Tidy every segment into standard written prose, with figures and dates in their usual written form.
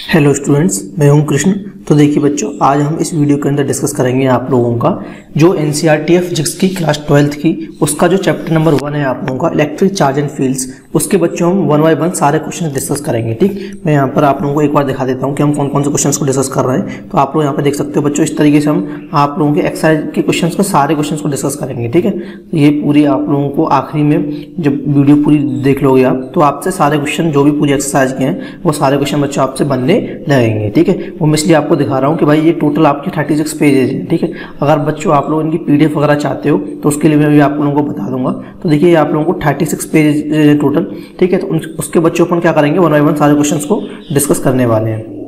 Hello students, मैं हूं कृष्ण। तो देखिए बच्चों, आज हम इस वीडियो के अंदर डिस्कस करेंगे आप लोगों का जो एनसीईआरटी फिजिक्स की क्लास 12th की उसका जो चैप्टर नंबर 1 है आप लोगों का इलेक्ट्रिक चार्ज एंड फील्ड्स, उसके बच्चों हम 1 बाय 1 सारे क्वेश्चन डिस्कस करेंगे। ठीक, मैं यहाँ पर आप लोगों को एक बार दिखा देता हूँ कि हम कौन कौन से क्वेश्चन को डिस्कस कर रहे हैं। तो आप लोग यहाँ पर देख सकते हो बच्चों, इस तरीके से हम आप लोगों के एक्सरसाइज के क्वेश्चन को सारे क्वेश्चन को डिस्कस करेंगे। ठीक है, तो ये पूरी आप लोगों को आखिरी में जब वीडियो पूरी देख लोगे आप, तो आपसे सारे क्वेश्चन जो भी पूरी एक्सरसाइज के हैं वो सारे क्वेश्चन बच्चों आपसे बनने लगेंगे। ठीक है, वो मैं इसलिए आपको दिखा रहा हूँ कि भाई ये टोटल आपके 36 पेजेज है। ठीक है, अगर बच्चों आप लोग इनकी पीडीएफ वगैरह चाहते हो तो उसके लिए मैं भी आप लोगों को बता दूंगा। तो देखिए आप लोगों को 36 पेजेज है टोटल। ठीक है, तो उसके बच्चों अपन क्या करेंगे, 1 बाय 1 सारे क्वेश्चंस को डिस्कस करने वाले हैं।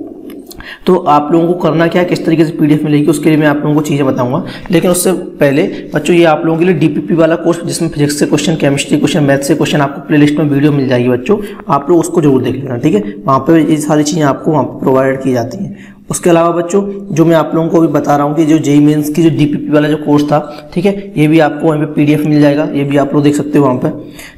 तो आप लोगों को करना क्या है, किस तरीके से पीडीएफ मिलेगी उसके लिए मैं आप लोगों को चीज़ें बताऊंगा। लेकिन उससे पहले बच्चों, ये आप लोगों के लिए डीपीपी वाला कोर्स जिसमें फिजिक्स से क्वेश्चन, केमिस्ट्री क्वेश्चन, मैथ से क्वेश्चन, आपको प्लेलिस्ट में वीडियो मिल जाएगी बच्चों, आप लोग उसको जरूर देख लेना। ठीक है, वहाँ पे ये सारी चीज़ें आपको वहाँ पर प्रोवाइड की जाती हैं। उसके अलावा बच्चों, जो मैं आप लोगों को भी बता रहा हूँ कि जो जेईई मेंस की जो डीपीपी वाला जो कोर्स था, ठीक है, ये भी आपको वहाँ पे पीडीएफ मिल जाएगा, ये भी आप लोग देख सकते हो वहाँ पे।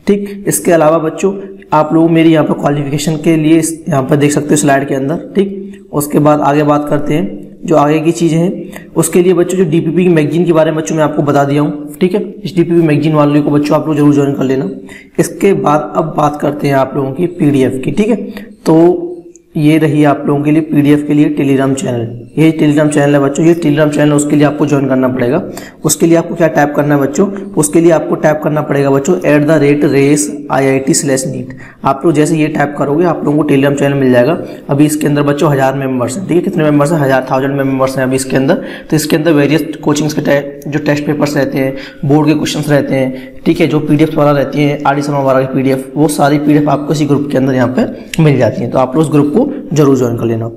ठीक, इसके अलावा बच्चों आप लोग मेरी यहाँ पर क्वालिफिकेशन के लिए यहाँ पर देख सकते हो स्लाइड के अंदर। ठीक, उसके बाद आगे बात करते हैं जो आगे की चीज़ें हैं। उसके लिए बच्चों जो डीपीपी की मैगजीन के बारे में बच्चों मैं आपको बता दिया हूँ। ठीक है, इस डीपीपी मैगजीन वाले को बच्चों आप लोग जरूर ज्वाइन कर लेना। इसके बाद अब बात करते हैं आप लोगों की पीडीएफ की। ठीक है, तो ये रही आप लोगों के लिए पीडीएफ के लिए टेलीग्राम चैनल। ये टेलीग्राम चैनल है बच्चों, ये टेलीग्राम चैनल, उसके लिए आपको ज्वाइन करना पड़ेगा। उसके लिए आपको क्या टैप करना है बच्चों, उसके लिए आपको टैप करना पड़ेगा बच्चों @RACE_IIT/NEET। आप लोग जैसे ये टैप करोगे आप लोगों को टेलीग्राम चैनल मिल जाएगा। अभी इसके अंदर बच्चों 1000 मेंबर्स हैं। ठीक है, कितने मेंबर्स हैं, 1000 मेंबर्स हैं अभी इसके अंदर। तो इसके अंदर वेरियस कोचिंग्स के जो टेस्ट पेपर्स रहते हैं, बोर्ड के क्वेश्चन रहते हैं, ठीक है, जो पीडीएफ वाला रहती है, आरडी शर्मा वाला की पीडीएफ, वो सारी पीडीएफ आपको इसी ग्रुप के अंदर यहाँ पे मिल जाती है। तो आप लोग उस ग्रुप को जरूर ज्वाइन कर लेना।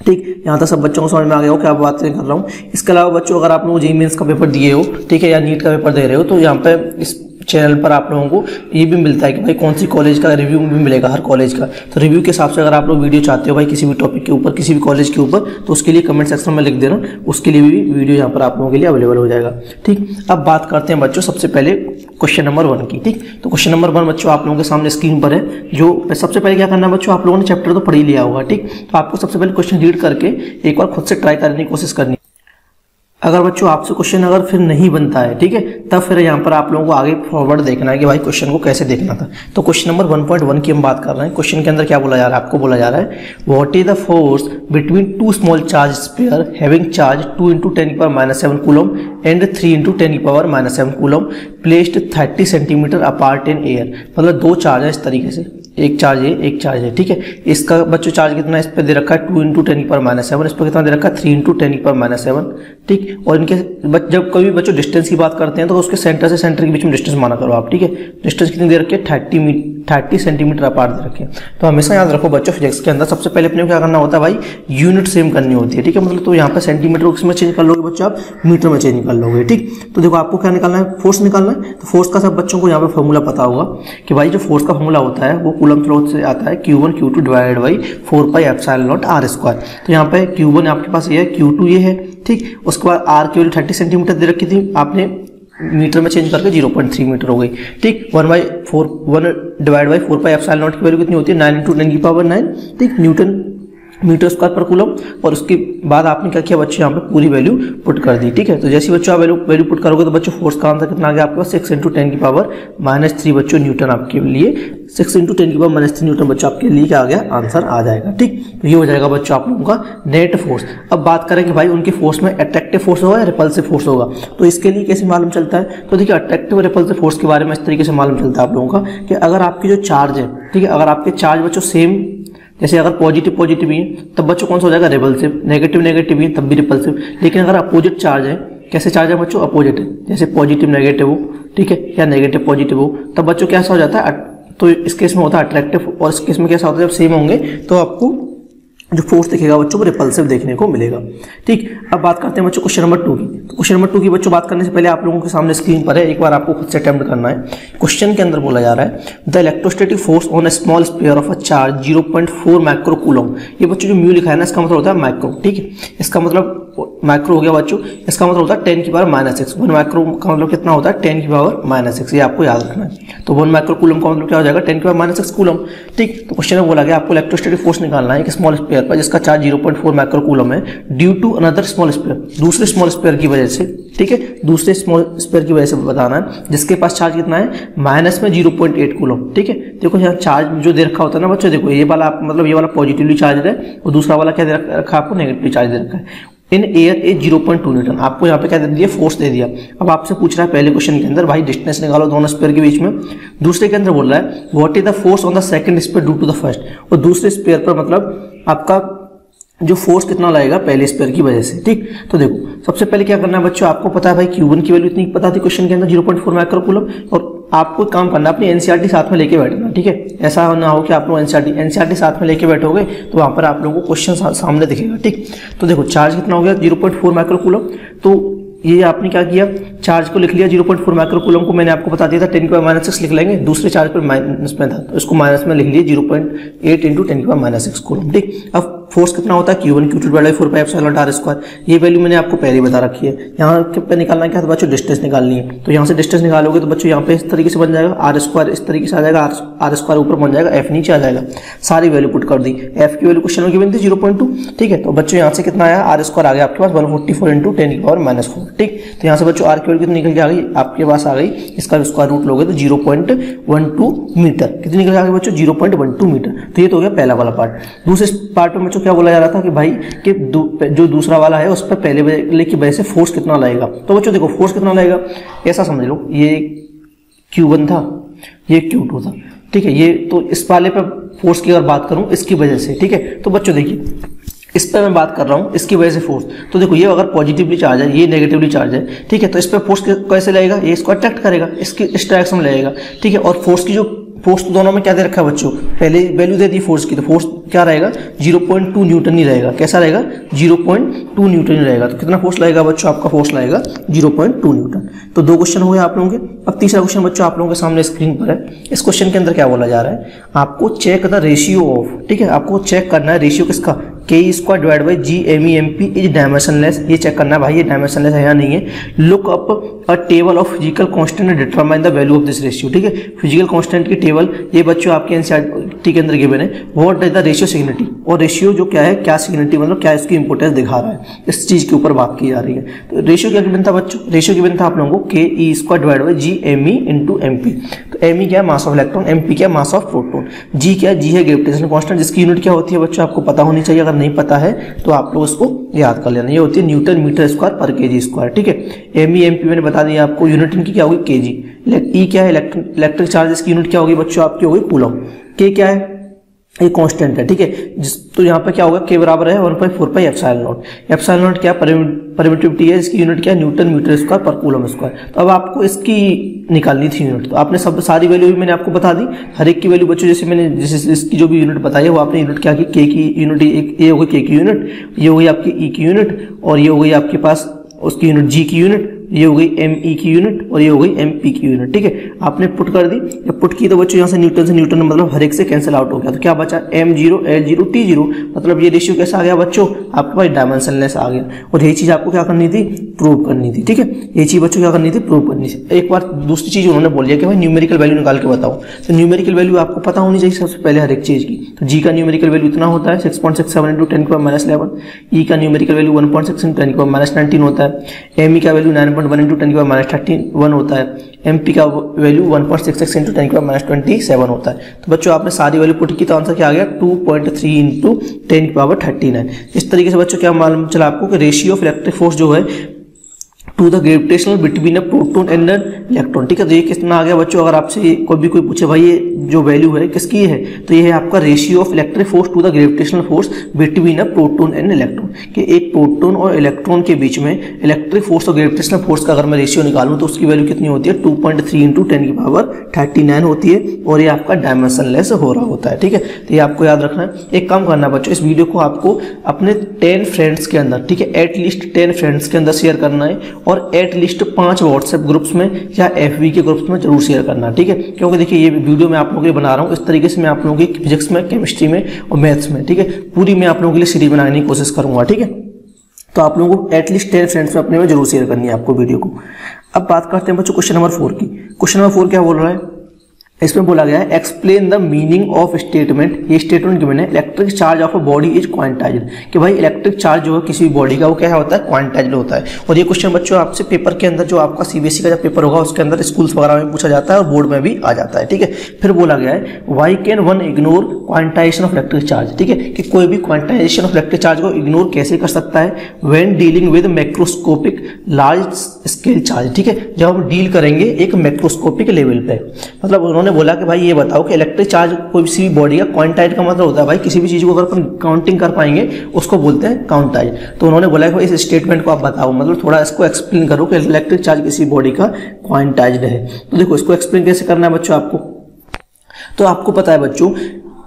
ठीक, यहाँ तक सब बच्चों को समझ में आ गया हो क्या बात कर रहा हूँ। इसके अलावा बच्चों, अगर आप लोग जेईई मेंस का पेपर दिए हो, ठीक है, या नीट का पेपर दे रहे हो, तो यहाँ पे इस चैनल पर आप लोगों को ये भी मिलता है कि भाई कौन सी कॉलेज का रिव्यू भी मिलेगा, हर कॉलेज का। तो रिव्यू के हिसाब से अगर आप लोग वीडियो चाहते हो भाई किसी भी टॉपिक के ऊपर, किसी भी कॉलेज के ऊपर, तो उसके लिए कमेंट सेक्शन में लिख देना, उसके लिए भी वीडियो यहाँ पर आप लोगों के लिए अवेलेबल हो जाएगा। ठीक, अब बात करते हैं बच्चों सबसे पहले क्वेश्चन नंबर 1 की। ठीक, तो क्वेश्चन नंबर 1 बच्चों आप लोगों के सामने स्क्रीन पर है। जो सबसे पहले क्या करना है बच्चों, आप लोगों ने चैप्टर तो पढ़ ही लिया होगा। ठीक, तो आपको सबसे पहले क्वेश्चन रीड करके एक बार खुद से ट्राई करने की कोशिश करनी। अगर बच्चों आपसे क्वेश्चन अगर फिर नहीं बनता है, ठीक है, तब फिर यहाँ पर आप लोगों को आगे फॉरवर्ड देखना है कि भाई क्वेश्चन को कैसे देखना था। तो क्वेश्चन नंबर 1.1 की हम बात कर रहे हैं। क्वेश्चन के अंदर क्या बोला जा रहा है, आपको बोला जा रहा है what is the force between 2 small charge sphere having charge 2 × 10⁻⁷ coulomb and 3 × 10⁻⁷ coulomb placed 30 centimetre apart in air. मतलब 2 चार्ज है इस तरीके से, एक चार्ज है, एक चार्ज है। ठीक है, इसका बच्चों चार्ज कितना इस पर दे रखा है 2 × 10⁻⁷, इस पर कितना दे रखा है 3 × 10⁻⁷। ठीक, और इनके जब कभी बच्चों डिस्टेंस की बात करते हैं तो उसके सेंटर से सेंटर के बीच में डिस्टेंस माना करो आप। ठीक है, डिस्टेंस कितनी दे रखी है 30 सेंटीमीटर अपार्ट दे रखे हैं। तो हमेशा याद रखो बच्चों, फिजिक्स के अंदर सबसे पहले अपने को क्या करना होता है भाई, यूनिट सेम करनी होती है। ठीक है, मतलब तो यहाँ पे सेंटीमीटर उसमें चेंज कर लोगे बच्चों, आप मीटर में चेंज कर लोगे। ठीक, तो देखो आपको क्या निकालना है, फोर्स निकालना है। तो फोर्स का सब बच्चों को यहाँ पे फॉर्मूला पता होगा कि भाई जो फोर्स का फॉर्मूला होता है वो कूलम थ्रो से आता है Q1 Q2 divided by 4πε0 r²। तो यहाँ पे Q1 आपके पास ये है, Q2 ये है। ठीक, उसके बाद R की वैल्यू 30 सेंटीमीटर दे रखी थी, आपने मीटर में चेंज करके 0.3 मीटर हो गई। ठीक, 1 डिवाइड बाई 4πε0 की वैल्यू कितनी होती है 9 × 10⁹। ठीक, न्यूटन मीटर स्क्वायर पर कूलम। और उसके बाद आपने क्या किया बच्चों, यहाँ पे पूरी वैल्यू पुट कर दी। ठीक है, तो जैसे बच्चों आप वैल्यू पुट करोगे तो बच्चों फोर्स का आंसर कितना आ गया आपके पास 6 × 10⁻³ बच्चों न्यूटन आपके लिए 6 × 10⁻³ न्यूटन बच्चों आपके लिए क्या आ गया, आंसर आ जाएगा। ठीक, तो ये हो जाएगा बच्चों आप लोगों का नेट फोर्स। अब बात करें कि भाई उनके फोर्स में अट्रैक्टिव फोर्स होगा या रिपल्सिव फोर्स होगा। तो इसके लिए कैसे मालूम चलता है, तो देखिए अट्रैक्टिव और रिपल्सिव फोर्स के बारे में इस तरीके से मालूम चलता है आप लोगों का कि अगर आपकी जो चार्ज है, ठीक है, अगर आपके चार्ज बच्चों सेम, जैसे अगर पॉजिटिव ही है तब बच्चों कौन सा हो जाएगा, रिपल्सिव। नेगेटिव ही है तब भी रिपल्सिव। लेकिन अगर अपोजिट चार्ज है, कैसे चार्ज है बच्चों, अपोजिट है, जैसे पॉजिटिव नेगेटिव हो, ठीक है, या नेगेटिव पॉजिटिव हो, तब बच्चों कैसा हो जाता है, तो इस केस में होता है अट्रैक्टिव। और इस केस में कैसा होता है, जब सेम होंगे तो आपको जो फोर्स दिखेगा बच्चों को रिपल्सिव देखने को मिलेगा। ठीक, अब बात करते हैं बच्चों क्वेश्चन नंबर 2 की। तो क्वेश्चन नंबर 2 की बच्चों बात करने से पहले आप लोगों के सामने स्क्रीन पर है, एक बार आपको खुद से अटेम्प्ट करना है। क्वेश्चन के अंदर बोला जा रहा है the electrostatic force on a small sphere of a charge 0.4 micro coulomb. ये बच्चों जो म्यू लिखा है ना, इसका मतलब होता है माइक्रो। ठीक है, इसका मतलब माइक्रो हो गया बच्चों, इसका मतलब होता है 10 की पावर -6। 1 माइक्रो का मतलब कितना होता है 10 की पावर -6, ये आपको याद रखना है। तो 1 माइक्रो कूलम का मतलब क्या हो जाएगा 10 की पावर -6 कूलम। ठीक, तो क्वेश्चन में बोला गया आपको इलेक्ट्रोस्टैटिक फोर्स निकालना है एक स्मॉल स्फीयर पर जिसका चार्ज 0.4 माइक्रो कूलम है due to another small sphere, दूसरे स्मॉल स्फीयर की वजह से। ठीक है, दूसरे स्मॉल स्फीयर की वजह से बताना है जिसके पास चार्ज कितना है माइनस में 0.8 कूलम। ठीक है, देखो यहाँ चार्ज जो दे रखा होता है ना बच्चों, देखो ये वाला मतलब ये वाला पॉजिटिवली चार्ज है और दूसरा वाला क्या दे रखा है आपको नेगेटिवली चार्ज दे रखा है। इन एयर ए 0.2 न्यूटन, आपको यहाँ पे क्या दे दिया फोर्स दे दिया। अब आपसे पूछ रहा है पहले क्वेश्चन के अंदर भाई डिस्टेंस निकालो दोनों स्पेयर के बीच में। दूसरे के अंदर बोल रहा है what is the force on the second sphere due to the first, और दूसरे स्पेयर पर मतलब आपका जो फोर्स कितना लगेगा पहले स्पेयर की वजह से। ठीक, तो देखो सबसे पहले क्या करना है बच्चों, आपको पता है भाई Q1 की वैल्यू इतनी पता थी क्वेश्चन के अंदर 0.4 माइक्रो कूलम, और आपको काम करना है अपनी एनसीईआरटी साथ में लेके बैठना। ठीक है, ऐसा ना हो कि आप लोग एनसीईआरटी साथ में लेके बैठोगे तो वहां पर आप लोगों को क्वेश्चन सामने दिखेगा। ठीक, तो देखो चार्ज कितना हो गया 0.4 माइक्रो कूलम, तो ये आपने क्या किया चार्ज को लिख लिया 0.4 माइक्रो कूलम को मैंने आपको बता दिया था 10 की पावर -6 लिख लेंगे, दूसरे चार्ज पर माइनस में था तो इसको माइनस में लिख लिए 0.8 इंटू 10 की पावर -6 कूलम। ठीक, अब फोर्स कितना होता है Q1 Q2/4πε0r², ये वैल्यू मैंने आपको पहले बता रखी है। यहाँ पे निकालना क्या था बच्चों डिस्टेंस निकालनी है, तो यहाँ से डिस्टेंस निकालोगे तो बच्चों यहाँ पे इस तरीके से बन जाएगा r², इस तरीके से आ जाएगा r² ऊपर बन जाएगा, f नीचे आ जाएगा। सारी वैल्यू पुट कर दी, f की वैल्यू क्वेश्चन में गिवन थी 0.2। ठीक है, तो बच्चों यहाँ से कितना आया r² आ गया आपके पास 144 इंटू 10 की पावर -4। ठीक, तो यहाँ से बच्चों r की वैल्यू कितनी निकल के आ गई आपके पास आ गई, इसका स्क्वायर रूट लोगे तो 0.12 मीटर, कितनी निकल के आ गई बच्चों 0.12 मीटर। तो ये तो हो गया पहला वाला पार्ट। दूसरे पार्ट में बच्चों क्या बोला जा रहा था कि भाई कि जो दूसरा वाला है उस पर पहले वाले की वजह से फोर्स कितना लगेगा। तो बच्चों देखो फोर्स कितना लगेगा ऐसा समझ लो, ये Q1 था ये Q2 था। ठीक है, ये तो इस वाले पर फोर्स की अगर बात करूं इसकी वजह से। ठीक है, तो बच्चों देखिए इस पर मैं बात कर रहा हूं इसकी वजह से फोर्स, तो देखो ये अगर पॉजिटिवली चार्ज है ये नेगेटिवली चार्ज है। ठीक है, तो इस पर फोर्स कैसे लगेगा, ये इसको अट्रैक्ट करेगा, इसकी इस डायरेक्शन में लगेगा। ठीक है, और फोर्स की जो फोर्स तो दोनों में क्या दे रखा है बच्चों, पहले वैल्यू दे दी फोर्स की, तो फोर्स क्या रहेगा 0.2 न्यूटन ही रहेगा। कैसा रहेगा 0.2 न्यूटन ही रहेगा। तो कितना फोर्स लगेगा बच्चों, आपका फोर्स लगेगा 0.2 न्यूटन। तो 2 क्वेश्चन हो गए आप लोगों के। अब तीसरा क्वेश्चन बच्चों आप लोगों के सामने स्क्रीन पर है। इस क्वेश्चन के अंदर क्या बोला जा रहा है, आपको चेक द रेशियो ऑफ, ठीक है आपको चेक करना है रेशियो किसका, K²/GMEMP इज डायमेंशनलेस। ये चेक करना है भाई ये डायमेंशनलेस है या नहीं है। Look up a table of physical constant and determine the value of this ratio. ठीक है, फिजिकल कांस्टेंट की टेबल ये बच्चों आपके एनसीईआरटी के अंदर गिवन है। व्हाट इज द रेशियो सिग्निटी, और रेशियो जो क्या है क्या सिग्निटी मतलब क्या इसकी इंपोर्टेंस दिखा रहा है, इस चीज के ऊपर बात की जा रही है। तो रेशियो क्या गिवन था बच्चों, रेशियो गिवन था आप लोगों को Ke²/GME × MP। तो Me क्या है मास ऑफ इलेक्ट्रॉन, MP क्या है मास ऑफ प्रोटॉन, G क्या है G है ग्रेविटेशनल कांस्टेंट जिसकी यूनिट क्या होती है बच्चों आपको पता होनी चाहिए। अगर नहीं पता है तो आप लोग इसको याद कर लेना, ये होती है न्यूटन मीटर स्क्वायर पर kg²। ठीक है, Me MP मैंने बता दिया आपको, यूनिट इनकी क्या होगी kg। E क्या है इलेक्ट्रिक चार्ज की यूनिट क्या होगी बच्चों आपकी होगी कूलम। K क्या है ये कांस्टेंट है। ठीक है, तो यहाँ पे क्या होगा K बराबर है 1/4πε0। एप्सिलॉन क्या परमिटिविटी है, इसकी यूनिट क्या है न्यूटन मीटर स्क्वायर पर कूलम स्क्वायर। तो अब आपको इसकी निकालनी थी यूनिट, तो आपने सब सारी वैल्यू भी मैंने आपको बता दी, हर एक की वैल्यू बच्चों जैसे मैंने जैसे इसकी जो भी यूनिट बताई है वो आपने यूनिट क्या की K की यूनिट, ये हो गई K की यूनिट, ये हो गई आपकी E की यूनिट, और ये हो गई आपके पास उसकी यूनिट G की यूनिट, ये हो गई ME की यूनिट, और ये हो गई MP की यूनिट। ठीक है, आपने पुट कर दी, जब पुट की तो बच्चों यहाँ से न्यूटन मतलब हर एक से कैंसिल आउट हो गया। तो क्या बचा M0 L0 T0, मतलब ये रेशियो कैसा आ गया बच्चों आपके पास डायमेंशनलेस आ गया। और यही चीज आपको क्या करनी थी प्रूव करनी थी। ठीक है, ये चीज बच्चों क्या करनी थी प्रूव करनी थी। एक बार दूसरी चीज उन्होंने बोल दिया कि भाई न्यूमेरिकल वैल्यू निकाल के बताओ, तो न्यूमेरिकल वैल्यू आपको पता होनी चाहिए सबसे पहले हर एक चीज की। तो G का न्यूमेरिकल वैल्यू इतना होता है 6.67 × 10⁻11। E का न्यूमेरिकल वैल्यू 1.6 × 10⁻19 होता है। ME का वैल्यू 9.1 × 10⁻31 होता है। MP का वैल्यू 1.66 × 10⁻27 होता है। तो बच्चों आपने सारी वैल्यू पुट की तो आंसर क्या आ गया 2.3 × 10⁻39। इस तरीके से बच्चों क्या मालूम चला आपको कि रेशियो ऑफ इलेक्ट्रिक फोर्स जो है to the gravitational between a proton and electron. ठीक है, तो ये कितना आ गया बच्चों, अगर आपसे कोई पूछे भाई ये जो वैल्यू है किसकी है, तो ये है आपका ratio of electric force to the gravitational force between a proton and electron, कि एक प्रोटॉन और इलेक्ट्रॉन के बीच में इलेक्ट्रिक फोर्स और ग्रेविटेशनल फोर्स का अगर मैं रेशियो निकालूं तो उसकी वैल्यू कितनी होती है 2.3 × 10⁻39 होती है, और ये आपका डायमेंशनलेस हो रहा होता है। ठीक है, तो ये आपको याद रखना है। एक काम करना बच्चों, इस वीडियो को आपको अपने 10 फ्रेंड्स के अंदर, ठीक है एटलीस्ट 10 फ्रेंड्स के अंदर शेयर करना है, और एटलीस्ट 5 व्हाट्सएप ग्रुप्स में या FB के ग्रुप्स में जरूर शेयर करना। ठीक है, क्योंकि देखिए ये वीडियो मैं आप लोगों के लिए बना रहा हूँ, इस तरीके से मैं आप लोगों की फिजिक्स में, केमिस्ट्री में और मैथ्स में, ठीक है पूरी मैं आप लोगों के लिए सीरीज बनाने की कोशिश करूंगा। ठीक है, तो आप लोगों को एटलीस्ट 10 फ्रेंड्स में अपने में जरूर शेयर करनी है आपको वीडियो को। अब बात करते हैं बच्चों क्वेश्चन नंबर 4 की। क्वेश्चन नंबर 4 क्या बोल रहा है, इसमें बोला गया है explain the meaning of statement. ये स्टेटमेंट गिवन है electric charge of a body is quantized, कि भाई इलेक्ट्रिक चार्ज जो है किसी भी बॉडी का वो क्या होता है, क्वांटाइज्ड होता है। और ये क्वेश्चन बच्चों आपसे पेपर के अंदर जो आपका सीबीएसई का जब पेपर होगा उसके अंदर स्कूल्स वगैरह में पूछा जाता है और बोर्ड में भी आ जाता है, ठीक है। फिर बोला गया है why can one ignore quantization of electric charge, ठीक है, कि कोई भी क्वांटाइजेशन ऑफ इलेक्ट्रिक चार्ज को इग्नोर कैसे कर सकता है when dealing with macroscopic large scale charge, ठीक है, जब हम डील करेंगे एक मैक्रोस्कोपिक लेवल पे। मतलब उन्होंने बोला कि भाई ये बताओ कि इलेक्ट्रिक चार्ज कोई सी भी बॉडी का क्वांटाइज का मतलब होता है भाई किसी भी चीज को अगर अपन काउंटिंग कर पाएंगे उसको बोलते हैं काउंटाइज। तो उन्होंने बोला कि भाई इस स्टेटमेंट को आप बताओ, मतलब थोड़ा इसको एक्सप्लेन करो कि इलेक्ट्रिक चार्ज किसी बॉडी का क्वांटाइज्ड है। तो देखो इसको एक्सप्लेन कैसे करना है बच्चों आपको, तो आपको पता है बच्चों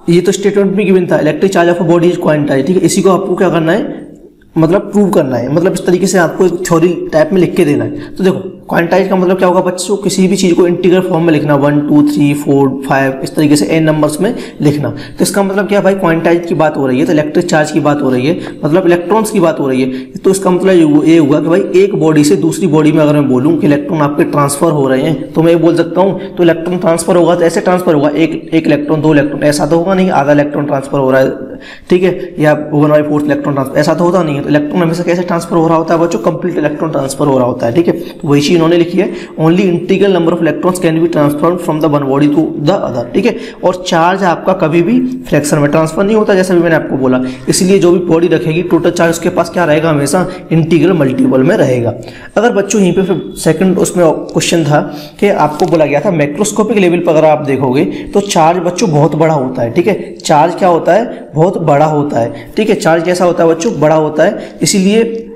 ये तो स्टेटमेंट में गिवन था electric charge of a body is quantized, ठीक है। इसी को आपको क्या करना है, मतलब प्रूव करना है, मतलब इस तरीके से आपको एक थ्योरी टाइप में लिख के देना है। तो देखो क्वांटाइज का मतलब क्या होगा बच्चों, किसी भी चीज को इंटीग्रल फॉर्म में लिखना, 1 2 3 4 5 इस तरीके से n नंबर्स में लिखना। तो इसका मतलब क्या है भाई, क्वांटाइज की बात हो रही है तो इलेक्ट्रिक चार्ज की बात हो रही है, मतलब इलेक्ट्रॉन्स की बात हो रही है। तो इसका मतलब ये हुआ कि भाई एक बॉडी से दूसरी बॉडी में अगर मैं बोलूं कि इलेक्ट्रॉन आपके ट्रांसफर हो रहे हैं तो मैं ये बोल सकता हूं तो इलेक्ट्रॉन ट्रांसफर होगा तो ऐसे ट्रांसफर होगा एक इलेक्ट्रॉन 2 इलेक्ट्रॉन, ऐसा तो होगा नहीं आधा इलेक्ट्रॉन ट्रांसफर हो रहा है, ठीक है, या 1/4 इलेक्ट्रॉन ट्रांसफर, ऐसा तो होता नहीं है। तो इलेक्ट्रॉन हमेशा कैसे ट्रांसफर हो रहा होता है बच्चों, कंप्लीट इलेक्ट्रॉन ट्रांसफर हो रहा होता है, ठीक है। तो वही चीज इन्होंने लिखी है only integral number of electrons can be transferred from the one body to the other, ठीक है। और चार्ज आपका कभी भी फ्रैक्शन में ट्रांसफर नहीं होता जैसा भी मैंने आपको बोला, इसलिए जो भी बॉडी रखेगी टोटल चार्ज उसके पास क्या रहेगा, हमेशा इंटीग्रल मल्टीपल में रहेगा। अगर बच्चों यहीं पे फिर सेकंड उसमें क्वेश्चन था कि आपको बोला गया था मैक्रोस्कोपिक लेवल पर अगर आप देखोगे तो चार्ज बच्चों बहुत बड़ा होता है, ठीक है। चार्ज क्या होता है, बहुत बड़ा होता है, ठीक है। चार्ज कैसा होता है बच्चों, बड़ा होता है। इसीलिए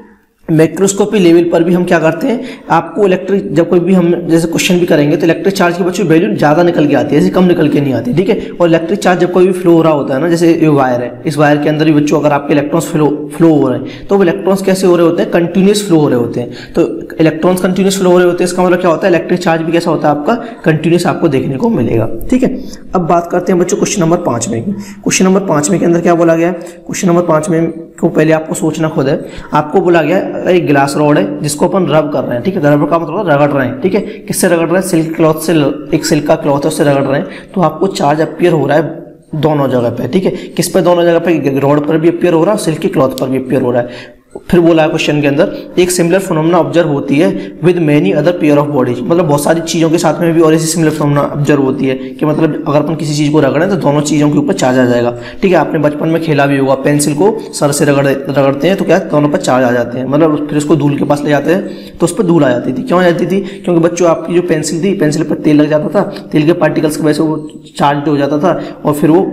मैक्रोस्कोपी लेवल पर भी हम क्या करते हैं, आपको इलेक्ट्रिक जब कोई भी हम जैसे क्वेश्चन भी करेंगे तो इलेक्ट्रिक चार्ज की बच्चों वैल्यू ज्यादा निकल के आती है, ऐसे कम निकल के नहीं आती, ठीक है। और इलेक्ट्रिक चार्ज जब कोई भी फ्लो हो रहा होता है ना, जैसे ये वायर है, इस वायर के अंदर भी बच्चों अगर आपके इलेक्ट्रॉन्स फ्लो हो रहे हैं तो वो इलेक्ट्रॉन्स कैसे हो रहे होते हैं, कंटिन्यूस फ्लो हो रहे होते हैं। तो इलेक्ट्रॉन्स कंटिन्यूस फ्लो हो रहे होते हैं, इसका मतलब क्या होता है, इलेक्ट्रिक चार्ज भी कैसा होता है आपका, कंटिन्यूस आपको देखने को मिलेगा, ठीक है। अब बात करते हैं बच्चों क्वेश्चन नंबर 5 में। क्वेश्चन नंबर 5 में के अंदर क्या बोला गया है, क्वेश्चन नंबर 5 में को पहले आपको सोचना खुद है। आपको बोला गया एक ग्लास रॉड है जिसको अपन रब कर रहे हैं, ठीक है, रब का मतलब रगड़ रहे हैं, ठीक है। किससे रगड़ रहे हैं, सिल्क क्लॉथ से, एक सिल्क का क्लॉथ है उससे रगड़ रहे हैं। तो आपको चार्ज अपीयर हो रहा है दोनों जगह पे, ठीक है। किस पे, दोनों जगह पे, रॉड पर भी अपीयर हो रहा है, सिल्क की क्लॉथ पर भी अपीयर हो रहा है। फिर बोला है क्वेश्चन के अंदर एक सिमिलर फिनोमेना ऑब्जर्व होती है with many other pair of bodies, मतलब बहुत सारी चीजों के साथ में भी और ऐसी सिमिलर फिनोमेना ऑब्जर्व होती है कि मतलब अगर अपन किसी चीज को रगड़ें तो दोनों चीजों के ऊपर चार्ज आ जाएगा, ठीक है। आपने बचपन में खेला भी होगा, पेंसिल को सर से रगड़ते हैं तो क्या दोनों पर चार्ज आ जाते हैं, मतलब फिर उसको धूल के पास ले जाते हैं तो उस पर धूल आ जाती थी। क्यों आ जाती थी, क्योंकि बच्चों आपकी जो पेंसिल थी, पेंसिल पर तेल लग जाता था, तेल के पार्टिकल्स की वजह से वो चार्ज हो जाता था और फिर वो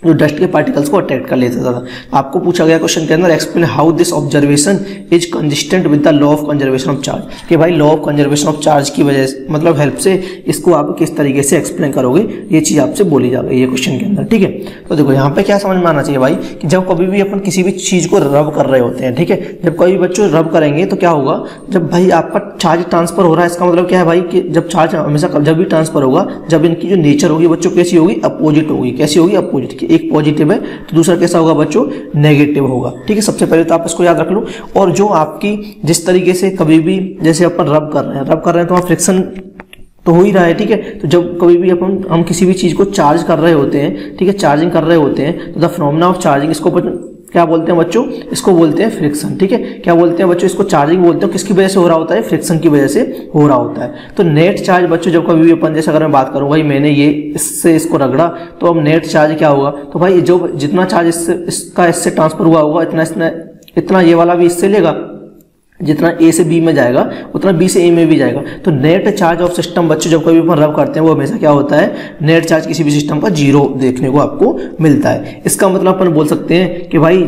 जो डस्ट के पार्टिकल्स को अट्रैक्ट कर लेता था। आपको पूछा गया क्वेश्चन के अंदर explain how this observation is consistent with the law of conservation of charge, कि भाई law of conservation of charge की वजह से मतलब हेल्प से इसको आप किस तरीके से एक्सप्लेन करोगे, ये चीज आपसे बोली जा रही है क्वेश्चन के अंदर, ठीक है। तो देखो यहाँ पे क्या समझ में आना चाहिए भाई कि जब कभी भी अपन किसी भी चीज को रब कर रहे होते हैं, ठीक है, जब कभी बच्चों रब करेंगे तो क्या होगा, जब भाई आपका चार्ज ट्रांसफर हो रहा है, इसका मतलब क्या है भाई कि जब चार्ज हमेशा जब भी ट्रांसफर होगा, जब इनकी जो नेचर होगी बच्चों कैसी होगी, अपोजिट होगी। कैसी होगी, अपोजिट, एक पॉजिटिव है तो दूसरा कैसा होगा बच्चों, नेगेटिव होगा, ठीक है। सबसे पहले तो आप इसको याद रख लो। और जो आपकी जिस तरीके से कभी भी जैसे अपन रब कर रहे हैं तो वहाँ फ्रिक्शन तो हो ही रहा है, ठीक है। तो जब कभी भी हम किसी भी चीज को चार्ज कर रहे होते हैं, ठीक है, चार्जिंग कर रहे होते हैं तो द फिनोमेना ऑफ चार्जिंग, इसको क्या बोलते हैं बच्चों, इसको बोलते हैं फ्रिक्शन, ठीक है। क्या बोलते हैं बच्चों, इसको चार्जिंग बोलते हैं। किसकी वजह से हो रहा होता है, फ्रिक्शन की वजह से हो रहा होता है। तो नेट चार्ज बच्चों जब कभी भी अपन जैसे अगर मैं बात करूँ भाई मैंने ये इससे इसको रगड़ा तो अब नेट चार्ज क्या होगा, तो भाई जो जितना चार्ज इससे ट्रांसफर हुआ होगा इतना ये वाला भी इससे लेगा, जितना ए से बी में जाएगा उतना बी से ए में भी जाएगा। तो नेट चार्ज ऑफ सिस्टम बच्चों जब कभी अपन रब करते हैं वो हमेशा क्या होता है, नेट चार्ज किसी भी सिस्टम का 0 देखने को आपको मिलता है। इसका मतलब अपन बोल सकते हैं कि भाई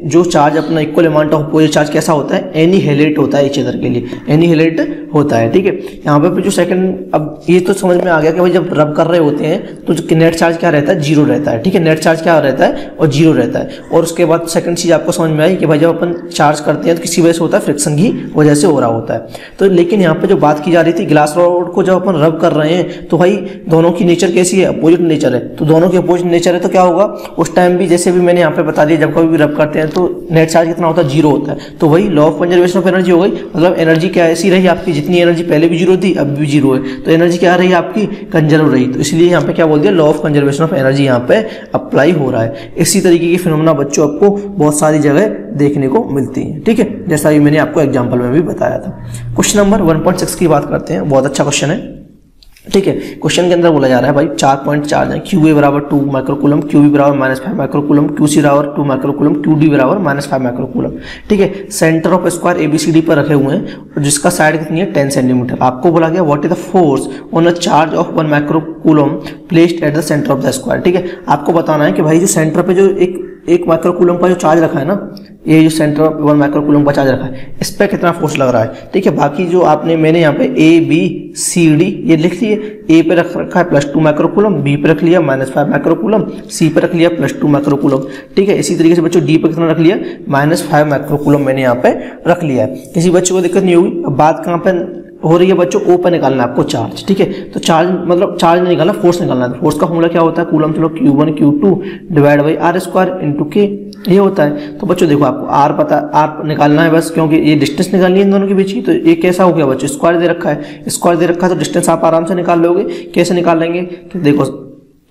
जो चार्ज अपना equal amount of opposite charge कैसा होता है, एनिहिलेट होता है, ईच अदर के लिए एनिहिलेट होता है, ठीक है। यहाँ पे जो सेकंड, अब ये तो समझ में आ गया कि भाई जब रब कर रहे होते हैं तो नेट चार्ज क्या रहता है, 0 रहता है, ठीक है। नेट चार्ज क्या रहता है और 0 रहता है। और उसके बाद सेकंड चीज आपको समझ में आई कि भाई जब अपन चार्ज करते हैं तो किसी वजह से होता है, फ्रिक्शन की वजह से हो रहा होता है। तो लेकिन यहाँ पे जो बात की जा रही थी ग्लास रॉड को जब अपन रब कर रहे हैं तो भाई दोनों की नेचर कैसी है, अपोजिट नेचर है। तो दोनों की अपोजिट नेचर है तो क्या होगा, उस टाइम भी जैसे भी मैंने यहाँ पे बता दिया, जब कभी भी रब करते हैं तो नेट चार्ज कितना होता है, 0 होता है। तो वही law of conservation of energy हो गई, मतलब एनर्जी क्या ऐसी रही आपकी, जितनी एनर्जी पहले भी 0 थी अब भी 0 है, तो एनर्जी क्या रही आपकी, कंजर्व रही। तो इसलिए यहाँ पे क्या बोल दिया, law of conservation of energy यहाँ पे अप्लाई हो रहा है। इसी तरीके की फिनोमेना बच्चों आपको बहुत सारी जगह देखने को मिलती है, ठीक है, जैसा भी मैंने आपको एग्जाम्पल में भी बताया था। क्वेश्चन नंबर 1.6 की बात करते हैं, बहुत अच्छा क्वेश्चन है, ठीक है। क्वेश्चन के अंदर बोला जा रहा है भाई 4 पॉइंट चार्ज है, QA बराबर 2 माइक्रोकूलम, QB बराबर -5 माइक्रोकूलम, QC बराबर 2 माइक्रोकूलम, QD बराबर -5 माइक्रोकूलम, ठीक है। सेंटर ऑफ स्क्वायर ABCD पर रखे हुए हैं और जिसका साइड कितनी है 10 सेंटीमीटर। आपको बोला गया what is the force on a charge of 1 microcoulomb placed at the centre of the square, ठीक है। आपको बताना है कि भाई जो सेंटर पे जो एक माइक्रोकूलम का जो चार्ज रखा है ना, ये जो सेंटर ऑफ 1 माइक्रोकूलम का चार्ज रखा है, इस पर कितना फोर्स लग रहा है, ठीक है। बाकी जो आपने मैंने यहाँ पे ABCD ये लिख लिए, A पे रख रखा है +2 माइक्रोकूलम, B पे रख लिया -5 माइक्रोकूलम, C पे रख लिया +2 माइक्रोकूलम, ठीक है। इसी तरीके से बच्चों D पे कितना रख लिया, -5 माइक्रोकूलम मैंने यहाँ पे रख लिया है। किसी बच्चे को दिक्कत नहीं होगी। अब बात कहाँ पे हो रही है बच्चों, O पर निकालना है आपको चार्ज, ठीक है। तो चार्ज मतलब चार्ज नहीं निकालना, फोर्स निकालना है। फोर्स का फॉर्मूला क्या होता है, कूलम चलो Q1 Q2 divide by R² × K, ये होता है। तो बच्चों देखो आपको R निकालना है बस, क्योंकि ये डिस्टेंस निकालनी है इन दोनों के बीच की। तो ये कैसा हो गया बच्चों, स्क्वायर दे रखा है, स्क्वायर दे रखा है तो डिस्टेंस आप आराम से निकाल लोगे। कैसे निकाल लेंगे कि देखो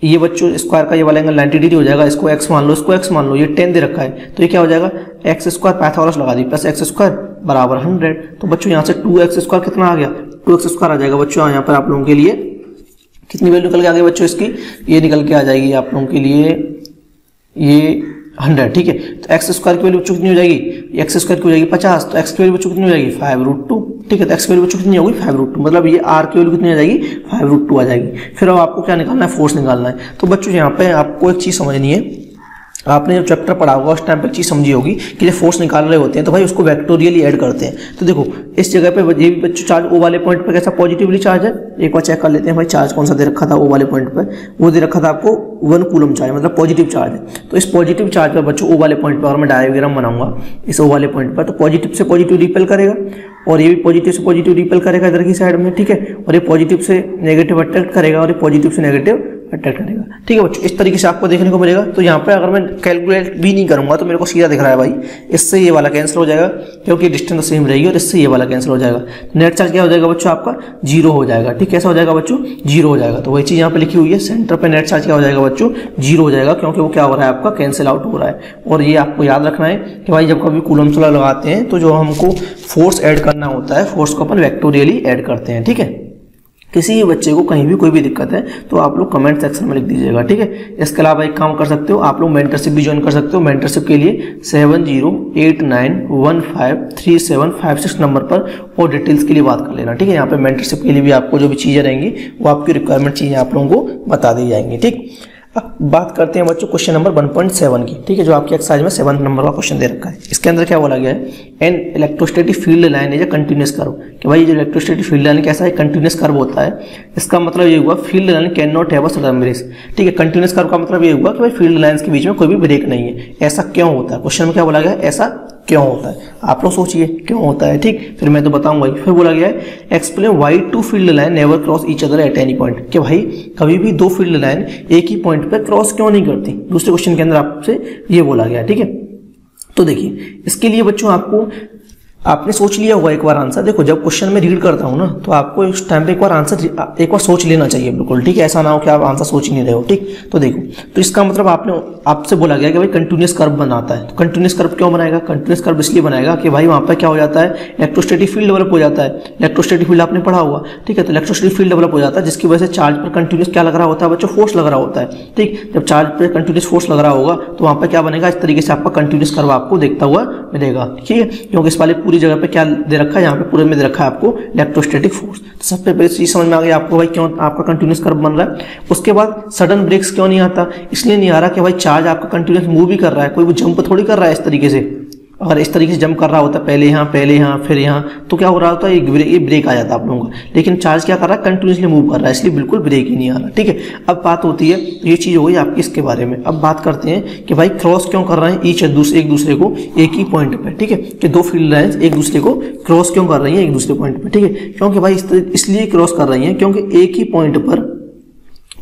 ये बच्चों स्क्वायर का ये वाला एंगल 90 डिग्री हो जाएगा, इसको x मान लो, इसको x मान लो, ये 10 दे रखा है, तो ये क्या हो जाएगा x² पाइथागोरस लगा दी +x² बराबर 100। तो बच्चों यहाँ से 2x² कितना आ गया, 2x² आ जाएगा बच्चों। यहाँ पर आप लोगों के लिए कितनी वैल्यू निकल के आ गई बच्चों इसकी, ये निकल के आ जाएगी आप लोगों के लिए ये 100, ठीक है। तो x² की वैल्यू बच्चों कितनी हो जाएगी, x² की हो जाएगी 50, तो x की वैल्यू बच्चों कितनी हो जाएगी 5√2, ठीक है। तो x की वैल्यू बच्चों कितनी होगी 5√2, मतलब ये r की वैल्यू कितनी आ जाएगी 5√2 आ जाएगी। फिर अब आपको क्या निकालना है, फोर्स निकालना है। तो बच्चों यहाँ पे आपको एक चीज समझनी है, आपने जब चैप्टर पढ़ा होगा उस टाइम पे चीज समझी होगी कि जब फोर्स निकाल रहे होते हैं तो भाई उसको वेक्टोरियली ऐड करते हैं। तो देखो इस जगह पे ये भी बच्चों चार्ज O वाले पॉइंट पे कैसा पॉजिटिवली चार्ज है, एक बार चेक कर लेते हैं भाई चार्ज कौन सा दे रखा था O वाले पॉइंट पे, वो दे रखा था आपको 1 कूलम चार्ज, मतलब पॉजिटिव चार्ज है। तो इस पॉजिटिव चार्ज पर बच्चों O वाले पॉइंट पर अगर मैं डायग्राम बनाऊंगा इस O वाले पॉइंट पर, तो पॉजिटिव से पॉजिटिव रिपेल करेगा और ये भी पॉजिटिव से पॉजिटिव रिपेल करेगा इधर की साइड में, ठीक है। और ये पॉजिटिव से नेगेटिव अट्रैक्ट करेगा और ये पॉजिटिव से नेगेटिव अट्रैक्ट करेगा, ठीक है बच्चों। इस तरीके से आपको देखने को मिलेगा। तो यहाँ पे अगर मैं कैलकुलेट भी नहीं करूंगा तो मेरे को सीधा दिख रहा है भाई, इससे ये वाला कैंसिल हो जाएगा क्योंकि डिस्टेंस सेम रहेगी, और इससे ये वाला कैंसिल हो जाएगा। नेट चार्ज क्या हो जाएगा बच्चों आपका 0 हो जाएगा, ठीक, कैसा हो जाएगा बच्चों 0 हो जाएगा। तो वही चीज यहाँ पे लिखी हुई है, सेंटर पे नेट चार्ज क्या हो जाएगा बच्चों 0 हो जाएगा, क्योंकि वो क्या हो रहा है आपका कैंसिल आउट हो रहा है। और ये आपको याद रखना है कि भाई जब कभी कूलम सोलर लगाते हैं तो जो हमको फोर्स ऐड करना होता है, फोर्स को अपन वेक्टोरियली ऐड करते हैं, ठीक है। किसी भी बच्चे को कहीं भी कोई भी दिक्कत है तो आप लोग कमेंट सेक्शन में लिख दीजिएगा, ठीक है। इसके अलावा एक काम कर सकते हो, आप लोग मेंटरशिप भी ज्वाइन कर सकते हो। मेंटरशिप के लिए 7089153756 नंबर पर और डिटेल्स के लिए बात कर लेना, ठीक है। यहाँ पे मेंटरशिप के लिए भी आपको जो भी चीजें रहेंगी वो आपकी रिक्वायरमेंट चीजें आप लोगों को बता दी जाएंगी, ठीक। अब बात करते हैं बच्चों क्वेश्चन नंबर 1.7 की, ठीक है, जो आपकी एक्सरसाइज में 7 नंबर का क्वेश्चन दे रखा है। इसके अंदर क्या बोला गया है, an electrostatic field line is a continuous curve, कि भाई जो इलेक्ट्रोस्टैटिक फील्ड लाइन कैसा है, कंटिन्यूअस कर्व होता है। इसका मतलब ये हुआ field line can not have a sudden break, ठीक है। कंटिन्यूअस कर्व का मतलब ये हुआ कि भाई फील्ड लाइंस के बीच में कोई भी ब्रेक नहीं है। ऐसा क्यों होता है, क्वेश्चन में क्या बोला गया है, ऐसा क्यों होता है, आप लोग सोचिए क्यों होता है, ठीक। फिर मैं तो बताऊंगा ही। फिर बोला गया है explain why two field line never cross each other at any point, कि भाई कभी भी दो फील्ड लाइन एक ही पॉइंट पे क्रॉस क्यों नहीं करती। दूसरे क्वेश्चन के अंदर आपसे ये बोला गया, ठीक है। तो देखिए इसके लिए बच्चों आपने सोच लिया होगा एक बार आंसर। देखो जब क्वेश्चन में रीड करता हूं ना तो आपको इस टाइम पे एक बार आंसर एक बार सोच लेना चाहिए बिल्कुल, ठीक है। ऐसा ना हो कि आप आंसर सोच ही नहीं रहे हो, ठीक। तो देखो, तो इसका मतलब आपसे बोला गया कि भाई कंटिन्यूअस कर्व बनाता है। तो कंटिन्यूअस कर्व क्यों बनाएगा, कंटिन्यूअस कर्व इसलिए बनाएगा कि भाई वहां पर क्या हो जाता है, इलेक्ट्रोस्टैटिक फील्ड डेवलप हो जाता है। इलेक्ट्रोस्टैटिक फील्ड आपने पढ़ा होगा, ठीक है। तो इलेक्ट्रोस्टैटिक फील्ड डेवलप हो जाता है जिसकी वजह से चार्ज पर कंटिन्यूअस क्या लग रहा होता है बच्चों, फोर्स लग रहा होता है, ठीक। जब चार्ज पर कंटिन्यूअस फोर्स लग रहा होगा तो वहां पर क्या बनेगा, इस तरीके से आपका कंटिन्यूअस कर्व आपको देखता हुआ मिलेगा, ठीक है। क्योंकि इस वाले पूरी जगह पे क्या दे रखा है, यहाँ पे पूरे में दे रखा है आपको इलेक्ट्रोस्टैटिक फोर्स। तो सबसे पहले चीज समझ में आ गई आपको भाई क्यों आपका कंटिन्यूअस कर्व बन रहा है। उसके बाद सडन ब्रेक्स क्यों नहीं आता, इसलिए नहीं आ रहा कि भाई चार्ज आपका कंटिन्यूअस मूव भी कर रहा है, कोई वो जंप थोड़ी कर रहा है इस तरीके से। अगर इस तरीके से जंप कर रहा होता पहले यहाँ फिर यहाँ, तो क्या हो रहा होता है, ये ब्रेक आ जाता आप लोगों का। लेकिन चार्ज क्या कर रहा है, कंटिन्यूसली मूव कर रहा है, इसलिए बिल्कुल ब्रेक ही नहीं आ रहा, ठीक है। अब बात होती है, तो ये चीज हो गई आपकी इसके बारे में। अब बात करते हैं कि भाई क्रॉस क्यों कर रहे हैं एक दूसरे को एक ही पॉइंट पे, ठीक है। कि दो फील्ड लाइंस एक दूसरे को क्रॉस क्यों कर रही है एक दूसरे पॉइंट पे, ठीक है। क्योंकि भाई इसलिए क्रॉस कर रही है क्योंकि एक ही पॉइंट पर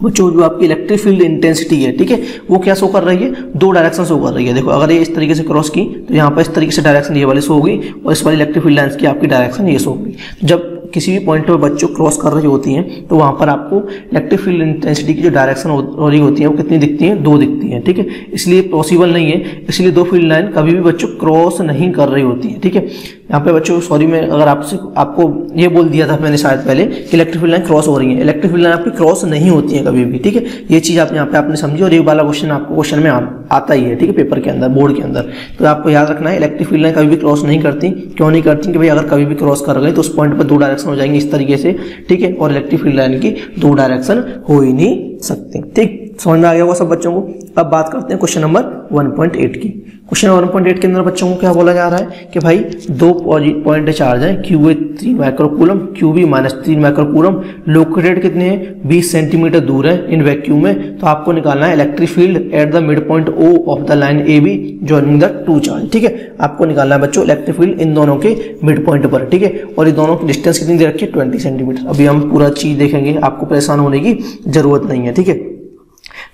बच्चों जो आपकी इलेक्ट्रिक फील्ड इंटेंसिटी है, ठीक है, वो क्या शो कर रही है, दो डायरेक्शन शो कर रही है। देखो अगर ये इस तरीके से क्रॉस की तो यहाँ पर इस तरीके से डायरेक्शन ये वाली शो होगी और इस वाली इलेक्ट्रिक फील्ड लाइंस की आपकी डायरेक्शन ये शो होगी। जब किसी भी पॉइंट पर बच्चों क्रॉस कर रही होती हैं तो वहाँ पर आपको इलेक्ट्रिक फील्ड इंटेंसिटी की जो डायरेक्शन हो रही होती है वो कितनी दिखती है, दो दिखती हैं, ठीक है। इसलिए पॉसिबल नहीं है, इसलिए दो फील्ड लाइन कभी भी बच्चों क्रॉस नहीं कर रही होती है, ठीक है। यहाँ पे बच्चों सॉरी मैं अगर आपको ये बोल दिया था मैंने शायद पहले कि इलेक्ट्रिक फील्ड लाइन क्रॉस हो रही है, इलेक्ट्रिक फील्ड लाइन आपकी क्रॉस नहीं होती है कभी भी, ठीक है। ये चीज़ आप यहाँ पे आपने समझी और ये वाला क्वेश्चन आपको क्वेश्चन में आता ही है, ठीक है, पेपर के अंदर, बोर्ड के अंदर। तो आपको याद रखना है इलेक्ट्रिक फील्ड लाइन कभी भी क्रॉस नहीं करती। क्यों नहीं करती कि भाई अगर कभी भी क्रॉस कर गई तो उस पॉइंट पर दो डायरेक्शन हो जाएंगे इस तरीके से, ठीक है, और इलेक्ट्रिक फील्ड लाइन की दो डायरेक्शन हो ही नहीं सकती, ठीक। समझ में आ गया होगा सब बच्चों को। अब बात करते हैं क्वेश्चन नंबर 1.8 की। क्वेश्चन 1.8 के अंदर बच्चों को क्या बोला जा रहा है कि भाई दो पॉइंट चार्ज है, q A 3 microcoulomb, q B -3 microcoulomb, located कितने हैं 20 सेंटीमीटर दूर है इन वैक्यूम में। तो आपको निकालना है electric field at the mid point O of the line A B joining the two charge, ठीक है। आपको निकालना है बच्चों इलेक्ट्रिक फील्ड इन दोनों के मिड पॉइंट पर, ठीक है। और ये दोनों की डिस्टेंस कितनी दे रखी है 20 सेंटीमीटर। अभी हम पूरा चीज देखेंगे, आपको परेशान होने की जरूरत नहीं है, ठीक है।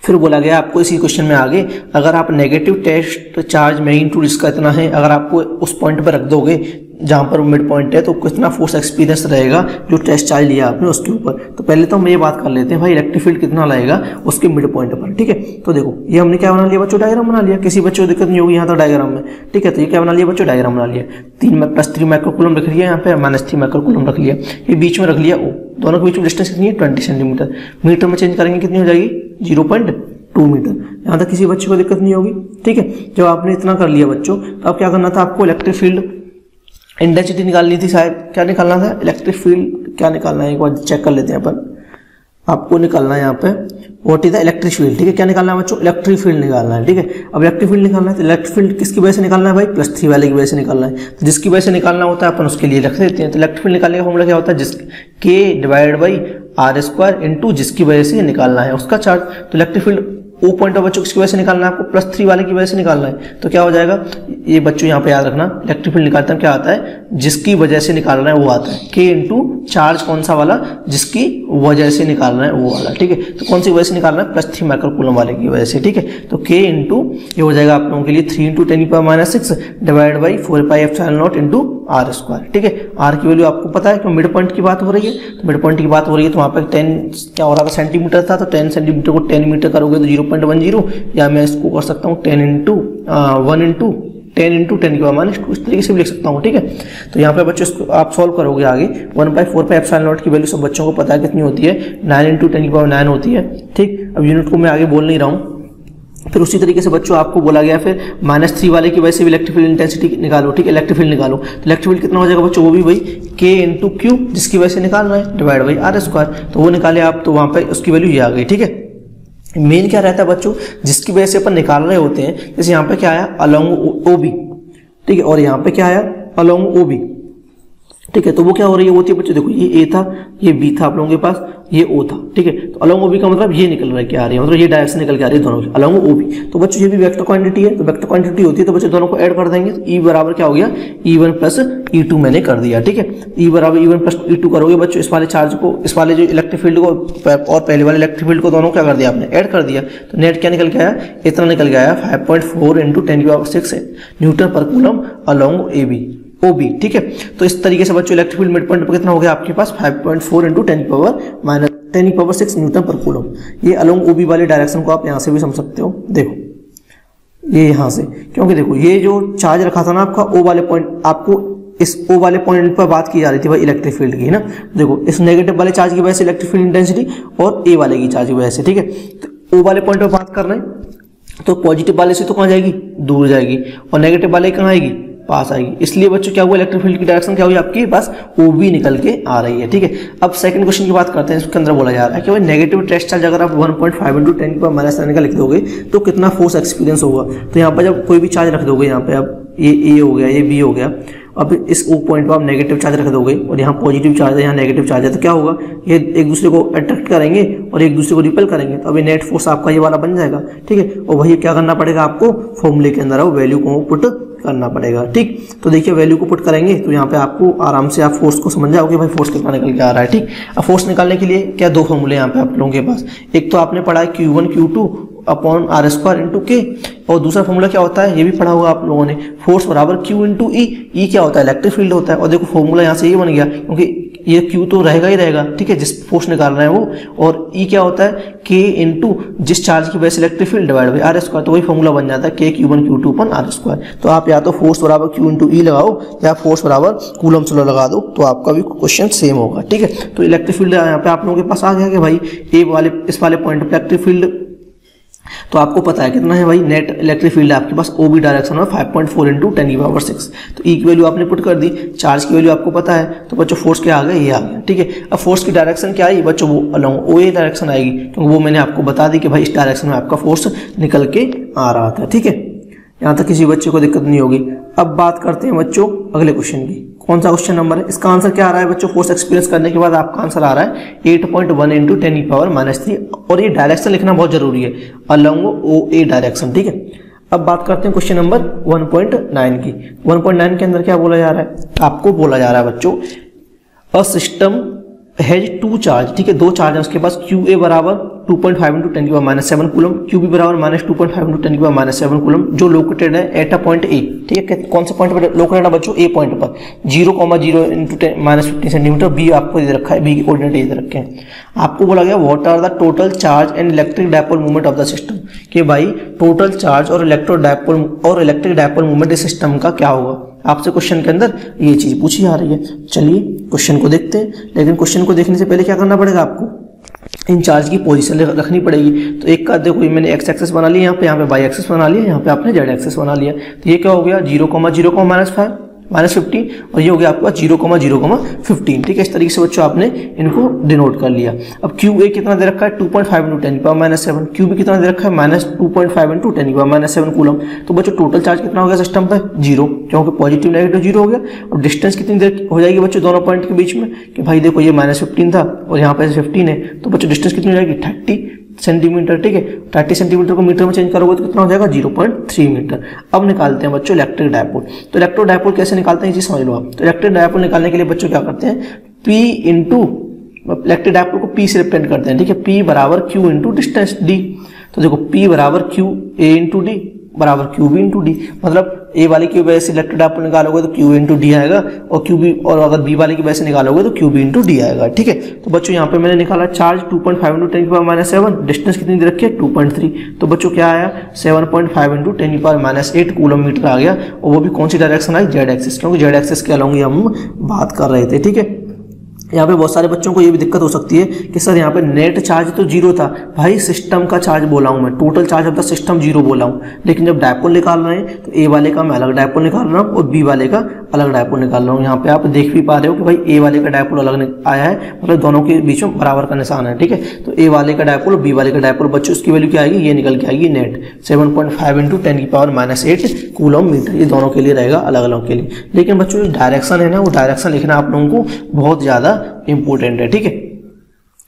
फिर बोला गया आपको इसी क्वेश्चन में आगे, अगर आप नेगेटिव टेस्ट चार्ज मैग्नीट्यूड इसका इतना है, अगर आपको उस पॉइंट पर रख दोगे जहां पर मिड पॉइंट है तो कितना फोर्स एक्सपीरियंस रहेगा जो टेस्ट चार्ज लिया आपने उसके ऊपर। तो पहले तो हम ये बात कर लेते हैं भाई इलेक्ट्रिक फील्ड कितना लगेगा उसके मिड पॉइंट पर, ठीक है। तो देखो ये हमने क्या बना लिया बच्चों, डायग्राम बना लिया, किसी बच्चों को दिक्कत नहीं होगी यहाँ तक डायग्राम में, ठीक है। तो ये क्या बना लिया बच्चों, डायग्राम बना लिया, 3 माइक्रोकूलम रख लिया, यहाँ पे -3 माइक्रोकूलम रख लिया, ये बीच में रख लिया ओ, दोनों के बीच में डिस्टेंस कितनी है 20 सेंटीमीटर। मीटर में चेंज करेंगे कितनी हो जाएगी 0.2 मीटर। यहाँ तक किसी बच्चे को दिक्कत नहीं होगी, ठीक है। जब आपने इतना कर लिया बच्चों तो अब क्या करना था आपको, इलेक्ट्रिक फील्ड इंटेंसिटी निकालनी थी शायद, क्या निकालना था, इलेक्ट्रिक फील्ड क्या निकालना है एक बार चेक कर लेते हैं अपन। आपको निकालना है यहाँ पे what is the electric field, ठीक है। क्या निकालना है बच्चों, इलेक्ट्रिक फील्ड निकालना है, ठीक है। अब इलेक्ट्रिक फील्ड निकालना है तो इलेक्ट्रिक फील्ड किसकी वजह से निकालना है भाई, +3 वाले की वजह से निकालना है। तो जिसकी वजह से निकालना होता है अपन उसके लिए रख देते हैं। तो इलेक्ट्रिक फील्ड निकालने का फॉर्मूला क्या होता है, K divide by R² into जिसकी वजह से निकालना है उसका चार्ज। तो electric field O point of बच्चों किसकी वजह से निकालना है आपको, +3 वाले की वजह से निकालना है। तो क्या हो जाएगा, ये बच्चों यहाँ पे याद रखना, इलेक्ट्रिक फील्ड निकालते हैं क्या आता है, जिसकी वजह से निकालना है वो आता है, K इंटू चार्ज कौन सा वाला, जिसकी वजह से निकालना है वो वाला, ठीक है। तो कौन सी वजह से निकालना है, +3 माइक्रोकूलम वाले की वजह से, ठीक है। तो K इंटू ये हो जाएगा आप लोगों के लिए 3 × 10⁻⁶ डिवाइड बाई 4πε0 इंटू R², ठीक है। R की वैल्यू आपको पता है कि मिड पॉइंट की बात हो रही है, तो मिड पॉइंट की बात हो रही है तो वहाँ पे 10 क्या हो रहा था सेंटीमीटर था, तो 10 सेंटीमीटर को 10 मीटर करोगे तो 0.10, या मैं इसको कर सकता हूँ 10 × 10 × 10⁻², इस तरीके से भी लिख सकता हूँ, ठीक है। तो यहाँ पे बच्चों इसको आप सॉल्व करोगे आगे 1/4πε0 की वैल्यू सब बच्चों को पता है कितनी होती है, 9 × 10⁹ होती है, ठीक। अब यूनिट को मैं आगे बोल नहीं रहा हूँ। फिर उसी तरीके से बच्चों आपको बोला गया फिर -3 वाले की वजह से भी इलेक्ट्रिक फील्ड इंटेंसिटी निकालो, ठीक है, इलेक्ट्रिक फील्ड निकालो। तो इलेक्ट्रिक फील्ड कितना हो जाएगा बच्चों, वो भी वही K इंटू Q जिसकी वजह से निकालना है डिवाइड बाई R²। तो वो निकाले आप, तो वहाँ पे उसकी वैल्यू ये आ गई, ठीक है। मेन क्या रहता है बच्चों, जिसकी वजह से अपन निकाल रहे होते हैं, जैसे यहाँ पे क्या आया अलोंग OB, ठीक है, और यहाँ पे क्या आया अलोंग OB, ठीक है। तो वो क्या हो रही है, वो होती है बच्चों, देखो ये A था, ये B था आप लोगों के पास, ये O था, ठीक है। तो अलोंग OB का मतलब ये निकल रहा है, क्या आ रही है, मतलब ये डायरेक्शन निकल के आ रही है दोनों की अलोंग OB। तो बच्चों ये भी वेक्टर क्वांटिटी है, तो वेक्टर क्वांटिटी होती है तो बच्चों दोनों को ऐड कर देंगे, तो E बराबर क्या हो गया, E1 + E2 मैंने कर दिया, ठीक है। E बराबर E1 + E2 करोगे बच्चों, इस वाले चार्ज को, इस वाले जो इलेक्ट्रिक फील्ड को और पहले वाले इलेक्ट्रिक फील्ड को दोनों क्या कर दिया आपने, ऐड कर दिया। तो नेट क्या निकल के आया, इतना निकल के आया 5.4 × 10⁻⁶ न्यूटन पर कूलम अलोंग OB, ठीक है। तो इस तरीके से बच्चों इलेक्ट्रिक फील्ड मिड पॉइंट पर कितना हो गया आपके पास 5.4 × 10⁻⁶ न्यूटन पर कूलम। ये अलोंग OB वाले डायरेक्शन को आप यहाँ से भी समझ सकते हो, देखो ये यहाँ से, क्योंकि देखो ये जो चार्ज रखा था ना आपका O वाले पॉइंट, आपको इस O वाले पॉइंट पर बात की जा रही थी भाई इलेक्ट्रिक फील्ड की, है ना। देखो इस नेगेटिव वाले चार्ज की वजह से इलेक्ट्रिक फील्ड इंटेंसिटी और A वाले की चार्ज की वजह से, ठीक है। तो O वाले पॉइंट पर बात कर रहे हैं तो पॉजिटिव वाले से तो कहाँ जाएगी, दूर जाएगी, और नेगेटिव वाले कहाँ आएगी, पास आएगी। इसलिए बच्चों क्या हुआ, इलेक्ट्रिक फील्ड की डायरेक्शन क्या हुई आपके पास OB निकल के आ रही है, ठीक है। अब सेकंड क्वेश्चन की बात करते हैं, इसके अंदर बोला जा रहा है कि भाई नेगेटिव टेस्ट चार्ज अगर आप 1.5 × 10⁻⁻⁹ का लिख दोगे तो कितना फोर्स एक्सपीरियंस होगा। तो यहाँ पर जब कोई भी चार्ज रख दोगे, यहाँ पे अब ये A हो गया, ये B हो गया, अब इस O पॉइंट पर आप नेगेटिव चार्ज रख दोगे और यहाँ पॉजिटिव चार्ज है, यहाँ नेगेटिव चार्ज है, तो क्या होगा, ये एक दूसरे को अट्रैक्ट करेंगे और एक दूसरे को रिपेल करेंगे, तो अभी नेट फोर्स आपका ये वाला बन जाएगा। ठीक है, और वही क्या करना पड़ेगा आपको, फॉर्मूले के अंदर वैल्यू को पुट करना पड़ेगा। ठीक, तो देखिए वैल्यू को पुट करेंगे तो यहाँ पे आपको आराम से आप फोर्स को समझ जाओगे भाई फोर्स कितना निकल के आ रहा है। ठीक, अब फोर्स निकालने के लिए क्या दो फॉर्मूले यहाँ पे आप लोगों के पास, एक तो आपने पढ़ा है Q1 Q2 upon R square into के, और दूसरा फॉर्मूला क्या होता है ये भी पढ़ा होगा आप लोगों ने, फोर्स बराबर Q इंटू ई। ई क्या होता है, इलेक्ट्रिक फील्ड होता है। और देखो फॉर्मूला यहाँ से ये बन गया, क्योंकि ये Q तो रहेगा ही रहेगा, ठीक है, जिस फोर्स निकाल रहे हैं वो, और ई क्या होता है, K इंटू जिस चार्ज की वजह से electric field divide by R square, तो वही फॉर्मूला बन जाता है K Q1 Q2 अपन R स्क्वायर। तो आप या तो फोर्स बराबर Q इंटू ई लगाओ या फोर्स बराबर कूलम्ब लॉ लगा दो, तो आपका भी क्वेश्चन सेम होगा। ठीक है, तो इलेक्ट्रिक फील्ड यहाँ पे आप लोगों के पास आ गया कि भाई ए वाले इस वाले पॉइंट पे इलेक्ट्रिक फील्ड, तो आपको पता है कितना है भाई, नेट इलेक्ट्रिक फील्ड है आपके पास OB डायरेक्शन में 5.4 इंटू 10�6। तो ई की वैल्यू आपने पुट कर दी, चार्ज की वैल्यू आपको पता है, तो बच्चों फोर्स क्या आ गया, ये आ गया। ठीक है, अब फोर्स की डायरेक्शन क्या आई बच्चों, वो अलॉन्ग OA डायरेक्शन आएगी, क्योंकि वो मैंने आपको बता दी कि भाई इस डायरेक्शन में आपका फोर्स निकल के आ रहा था। ठीक है, यहाँ तक किसी बच्चे को दिक्कत नहीं होगी। अब बात करते हैं बच्चों अगले क्वेश्चन की। कौन सा क्वेश्चन नंबर है, इसका आंसर क्या आ रहा है बच्चों, फोर्स एक्सपीरियंस करने के बाद आपका आंसर आ रहा है 8.1 इंटू 10⁻³ और ये डायरेक्शन लिखना बहुत जरूरी है, अलॉन्ग OA डायरेक्शन। ठीक है, अब बात करते हैं क्वेश्चन नंबर 1.9 की। 1.9 के अंदर क्या बोला जा रहा है, आपको बोला जा रहा है बच्चों a system has two charge. ठीक है, दो चार्ज है उसके पास, QA बराबर 2.5 इंटू 10⁻⁷ कूलम, QB बराबर -2.5 इंटू 10⁻⁷ कूलम, जो लोकेटेड है एट अ पॉइंट A। ठीक है, कौन से पॉइंट पर लोकेटेड है बच्चों, A पॉइंट पर, 0,0 इंटू -15 सेंटीमीटर। B आपको दे रखा है, B के कोऑर्डिनेट ये दे रखे हैं। आपको बोला गया what are the total charge and electric dipole movement of the system, कि भाई टोटल चार्ज और इलेक्ट्रिक डायपोल मूवमेंट इस सिस्टम का क्या होगा। आपसे क्वेश्चन के अंदर ये चीज पूछी जा रही है। चलिए क्वेश्चन को देखते हैं, लेकिन क्वेश्चन को देखने से पहले क्या करना पड़ेगा आपको, इन चार्ज की पोजीशन रखनी पड़ेगी। तो एक का देखो मैंने एक्स एक्सेस बना लिया, यहाँ पे वाई एक्सेस बना लिया, यहाँ पे आपने जेड एक्सेस बना लिया। तो ये क्या हो गया 0,0, -15 और ये हो गया आपके पास 0,0,15। ठीक है, इस तरीके से बच्चों आपने इनको डिनोट कर लिया। अब QA कितना दे रखा है 2.5 इंटू 10⁻⁷, QB कितना दे रखा है -2.5 इंटू 10⁻⁷ कूलम। तो बच्चों टोटल चार्ज कितना हो गया सिस्टम पे 0, क्योंकि पॉजिटिव नेगेटिव 0 हो गया। और डिस्टेंस कितनी देर हो जाएगी बच्चों दोनों पॉइंट के बीच में, कि भाई देखो ये -15 था और यहाँ पे 15 है, तो बच्चों डिस्टेंस कितनी हो जाएगी 30 सेंटीमीटर। ठीक है, 30 सेंटीमीटर को मीटर में चेंज करोगे तो कितना हो जाएगा 0.3 मीटर। अब निकालते हैं बच्चों इलेक्ट्रिक डायपोल। तो इलेक्ट्रिक डायपोल कैसे निकालते हैं ये चीज समझ लो आप। तो इलेक्ट्रिक डायपोल निकालने के लिए बच्चों क्या करते हैं, P इंटू इलेक्ट्रिक डायपोल को P से रिप्रेजेंट करते हैं। ठीक है, P बराबर Q इंटू डिस्टेंस D। तो देखो P बराबर Q A इंटू D बराबर QB इंटू D, मतलब A वाले की वजह से इलेक्ट्रिक डायपोल निकालोगे तो Q इंटू D आएगा, और QB और अगर B वाले की वजह से निकालोगे तो QB इंटू D आएगा। ठीक है, तो बच्चों यहाँ पे मैंने निकाला चार्ज 2.5 इंटू 10⁻⁷, डिस्टेंस कितनी दे रखी है 2.3, तो बच्चों क्या आया 7.5 इंटू 10⁸ कूलम मीटर आ गया। और वो भी कौन सी डायरेक्शन आई, जेड एक्सिस, क्योंकि जेड एक्सिस के अलॉन्ग हम बात कर रहे थे। ठीक है, यहाँ पे बहुत सारे बच्चों को ये भी दिक्कत हो सकती है कि सर यहाँ पे नेट चार्ज तो 0 था, भाई सिस्टम का चार्ज बोला हूँ मैं, total charge of the system 0 बोला हूँ, लेकिन जब डायपोल निकाल रहे हैं तो A वाले का मैं अलग डायपोल निकाल रहा हूँ और B वाले का अलग डायपोल निकाल रहा हूँ। यहाँ पे आप देख भी पा रहे हो कि भाई A वाले का डायपोल अलग आया है, मतलब दोनों के बीच में बराबर का निशान है। ठीक है, तो A वाले का डायपोल और B वाले का डायपोल बच्चों उसकी वैल्यू क्या आएगी, ये निकल के आएगी नेट 7.5 इंटू 10⁻⁸ कूलम मीटर। ये दोनों के लिए रहेगा अलग अलग के लिए, लेकिन बच्चों डायरेक्शन है ना, वो डायरेक्शन लिखना आप लोगों को बहुत ज्यादा इंपॉर्टेंट है। ठीक है,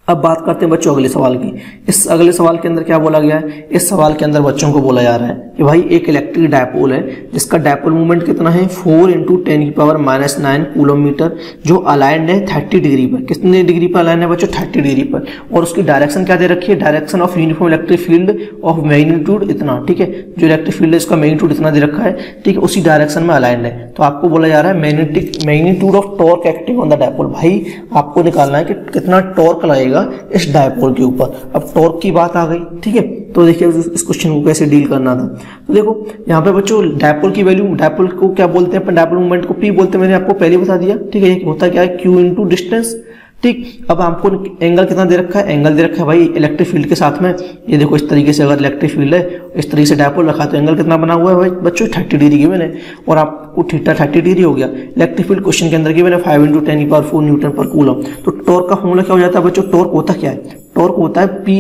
अब बात करते हैं बच्चों अगले सवाल की। इस अगले सवाल के अंदर क्या बोला गया है, इस सवाल के अंदर बच्चों को बोला जा रहा है कि भाई एक इलेक्ट्रिक डायपोल है जिसका डायपोल मूवमेंट कितना है 4 इंटू 10⁻⁹ कूलम मीटर, जो अलाइंड है 30 डिग्री पर। कितने डिग्री पर अलाइन है बच्चों 30 डिग्री पर, और उसकी डायरेक्शन क्या दे रखी है, direction of uniform electric field of magnitude इतना। ठीक है, जो इलेक्ट्रिक फील्ड है इसका मैग्नीट्यूड इतना दे रखा है। ठीक है, उसी डायरेक्शन में अलाइंड है। तो आपको बोला जा रहा है magnitude of torque acting on the dipole. भाई आपको निकालना है कि कितना टॉर्क लगेगा इस डायपोल के ऊपर। अब टॉर्क की बात आ गई। ठीक है, तो देखिए इस क्वेश्चन को कैसे डील करना था। तो देखो यहाँ पे बच्चों डायपोल की वैल्यू, डायपोल को क्या बोलते हैं अपन, डायपोल मूवमेंट को P बोलते हैं, मैंने आपको पहले बता दिया। ठीक है, ये होता क्या है Q इंटू डिस्टेंस। ठीक, अब आपको एंगल कितना दे रखा है, एंगल दे रखा है भाई इलेक्ट्रिक फील्ड के साथ में। ये देखो इस तरीके से अगर इलेक्ट्रिक फील्ड है, इस तरीके से डायपोल रखा है, तो एंगल कितना बना हुआ है भाई बच्चों 30 डिग्री की मैंने, और आपको थीटा 30 डिग्री हो गया। इलेक्ट्रिक फील्ड क्वेश्चन के अंदर की मैंने 5 इंटू 10⁴ न्यूटन पर कूलम। तो टॉर्क का फॉर्मूला क्या हो जाता है बच्चों, टॉर्क होता क्या है, टॉर्क होता है P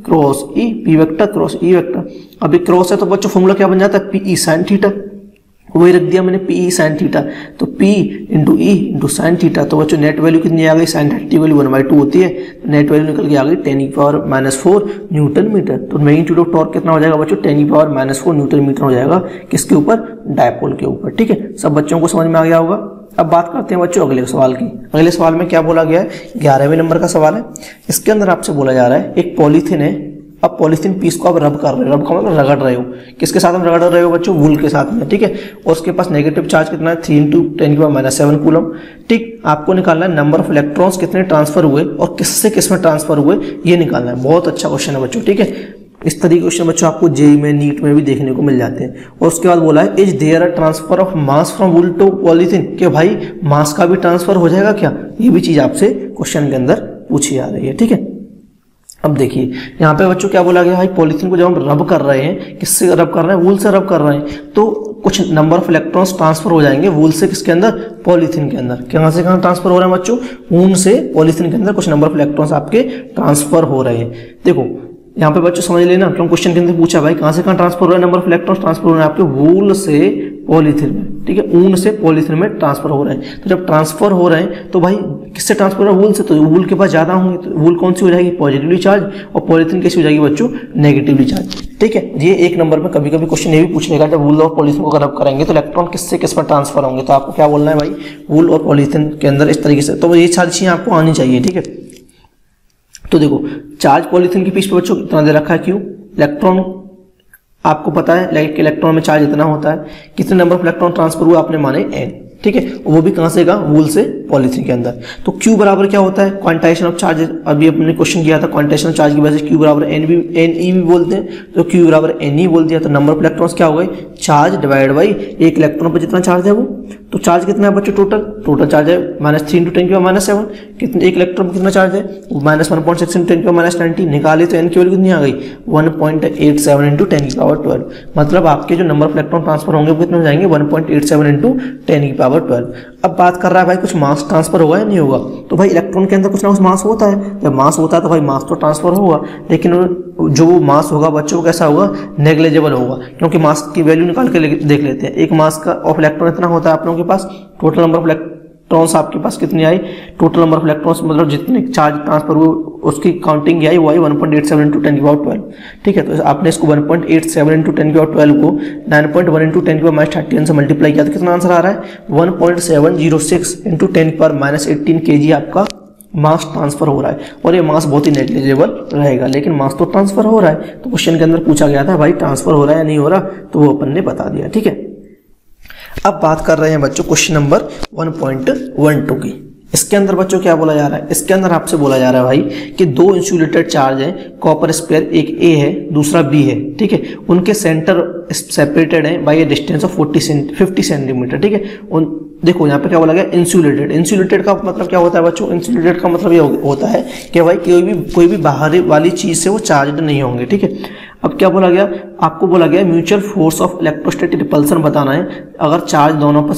cross E, P vector cross E vector. अब क्रॉस है तो बच्चों फॉर्मूला क्या बन जाता है PE sin थीटा। वही रख दिया मैंने पी ई साइन थीटा, तो P into E into sine theta. तो बच्चों नेट वैल्यू कितनी आ गई, साइन थीटा की वैल्यू 1/2 होती है, तो नेट वैल्यू निकल के आ गई 10⁻⁴ न्यूटन मीटर। तो मैग्नीट्यूड ऑफ टॉर्क कितना हो जाएगा बच्चों, 10⁻⁴ न्यूटन मीटर हो जाएगा, किसके ऊपर, डायपोल के ऊपर। ठीक है, सब बच्चों को समझ में आ गया होगा। अब बात करते हैं बच्चों अगले सवाल की। अगले सवाल में क्या बोला गया है, 11वें नंबर का सवाल है। इसके अंदर आपसे बोला जा रहा है एक पॉलीथीन है, अब पॉलीथीन पीस को आप रब कर रहे हो, रब का मतलब रगड़ रहे हो, किसके साथ हम रगड़ रहे हो बच्चों, वूल के साथ में। ठीक है, और उसके पास नेगेटिव चार्ज कितना है, 3 × 10⁻⁷ कूलम। ठीक, आपको निकालना है नंबर ऑफ इलेक्ट्रॉन्स कितने ट्रांसफर हुए और किससे किस में ट्रांसफर हुए, ये निकालना है। बहुत अच्छा क्वेश्चन है बच्चों। ठीक है, इस तरीके के क्वेश्चन बच्चों आपको जेई में, नीट में भी देखने को मिल जाते हैं। और उसके बाद बोला है is there a transfer of mass from wool to polythene, कि भाई मास का भी ट्रांसफर हो जाएगा क्या, ये भी चीज आपसे क्वेश्चन के अंदर पूछी जा रही है। ठीक है, अब देखिए यहाँ पे बच्चों क्या बोला गया है, पॉलीथीन को जब हम रब कर रहे हैं, किससे रब कर रहे हैं, वूल से रब कर रहे हैं, तो कुछ नंबर ऑफ इलेक्ट्रॉन्स ट्रांसफर हो जाएंगे वूल से किसके अंदर, पॉलीथीन के अंदर। कहां से कहां ट्रांसफर हो रहे हैं बच्चों, वूल से पॉलीथीन के अंदर कुछ नंबर ऑफ इलेक्ट्रॉन्स आपके ट्रांसफर हो रहे हैं। देखो यहाँ पे बच्चों समझ लेना, क्यों क्वेश्चन के अंदर पूछा भाई कहां से कहां ट्रांसफर हो रहा है, नंबर ऑफ इलेक्ट्रॉन्स ट्रांसफर हो रहे हैं आपके वूल से पॉलीथीन में। ठीक है, ऊन से पॉलीथीन में ट्रांसफर हो रहे हैं। तो जब ट्रांसफर हो रहे हैं तो भाई किससे ट्रांसफर हो रहा है, वूल से, तो वूल के पास ज्यादा होंगे, तो वूल कौन सी हो जाएगी, पॉजिटिवली चार्ज, और पॉलीथीन कैसी हो जाएगी बच्चों, नेगेटिवली चार्ज। ठीक है, ये एक नंबर में कभी कभी क्वेश्चन ये भी पूछ लेगा, जब वूल और पॉलीथीन को रब करेंगे तो इलेक्ट्रॉन किससे किस में ट्रांसफर होंगे, तो आपको क्या बोलना है भाई, वूल और पॉलीथीन के अंदर इस तरीके से। तो ये सारी चीजें आपको आनी चाहिए। ठीक है, तो देखो चार्ज पॉलीथीन के पीस पे बच्चों कितना दे रखा है, क्यों, इलेक्ट्रॉन आपको पता है लाइट के इलेक्ट्रॉन में चार्ज इतना होता है, कितने नंबर ऑफ इलेक्ट्रॉन ट्रांसफर हुआ आपने माने n। ठीक है, वो भी कहां से का, वूल से पॉलीथीन के अंदर। तो Q बराबर क्या होता है, क्वांटाइजेशन ऑफ चार्ज, अभी अपने क्वेश्चन किया था क्वांटाइजेशन ऑफ चार्ज की वजह से Q बराबर NE भी बोलते हैं, तो Q बराबर NE बोल दिया, तो नंबर ऑफ इलेक्ट्रॉन्स क्या हो गए, चार्ज डिवाइड बाई एक इलेक्ट्रॉन पर जितना चार्ज है वो। तो चार्ज कितना है बच्चों, टोटल चार्ज है -3 × 10⁻⁷। कितने, एक इलेक्ट्रॉन पर कितना चार्ज है, -1.6 × 10⁻90। निकाले तो n की वैल्यू कितनी आ गई, 1.87 × 10⁻12। मतलब आपके जो नंबर ऑफ इलेक्ट्रॉन ट्रांसफर होंगे वो कितने हो जाएंगे, 1.87 × 10⁻12। अब बात कर रहा है भाई कुछ मास ट्रांसफर होगा या नहीं होगा, तो भाई इलेक्ट्रॉन के अंदर कुछ ना कुछ मास होता है, जब मास होता है तो भाई मास तो ट्रांसफर होगा, लेकिन जो मास होगा बच्चों कैसा होगा, नेग्लिजिबल होगा, क्योंकि मास की वैल्यू निकाल के देख लेते हैं। एक मास का ऑफ इलेक्ट्रॉन इतना होता है आप लोगों के पास, टोटल नंबर ऑफ इलेक्ट्रॉन्स आपके पास कितनी आई, टोटल नंबर ऑफ इलेक्ट्रॉन्स मतलब जितने चार्ज ट्रांसफर हुए उसकी काउंटिंग आई, वो आई 1.87 × 10⁻12। ठीक है, तो आपने इसको 1.87 × 10⁻12 को 9.1 × 10⁻31 से मल्टीप्लाई किया तो कितना आंसर आ रहा है, 1.706 × 10⁻18 kg आपका मास ट्रांसफर हो रहा है। और ये मास बहुत ही नेग्लिजिबल रहेगा, लेकिन मास तो ट्रांसफर हो रहा है। तो क्वेश्चन के अंदर पूछा गया था भाई ट्रांसफर हो रहा है या नहीं हो रहा, तो वो अपन ने बता दिया। ठीक है, अब बात कर रहे हैं बच्चों क्वेश्चन नंबर 1.12 की। इसके अंदर बच्चों क्या बोला जा रहा है, इसके अंदर आपसे बोला जा रहा है भाई कि दो इंसुलेटेड चार्ज है कॉपर स्पेयर, एक ए है दूसरा बी है। ठीक है, उनके सेंटर सेपरेटेड है by a distance of 50 centimetre. ठीक है, देखो यहाँ पे क्या बोला गया, इंसुलेटेड। इंसुलेटेड का मतलब क्या होता है बच्चों, इंसुलेटेड का मतलब ये होता है कि भाई कोई भी बाहरी वाली चीज से वो चार्ज नहीं होंगे। ठीक है, अब क्या बोला गया, आपको बोला गया mutual force of electrostatic repulsion बताना है। अगर चार्ज दोनों पर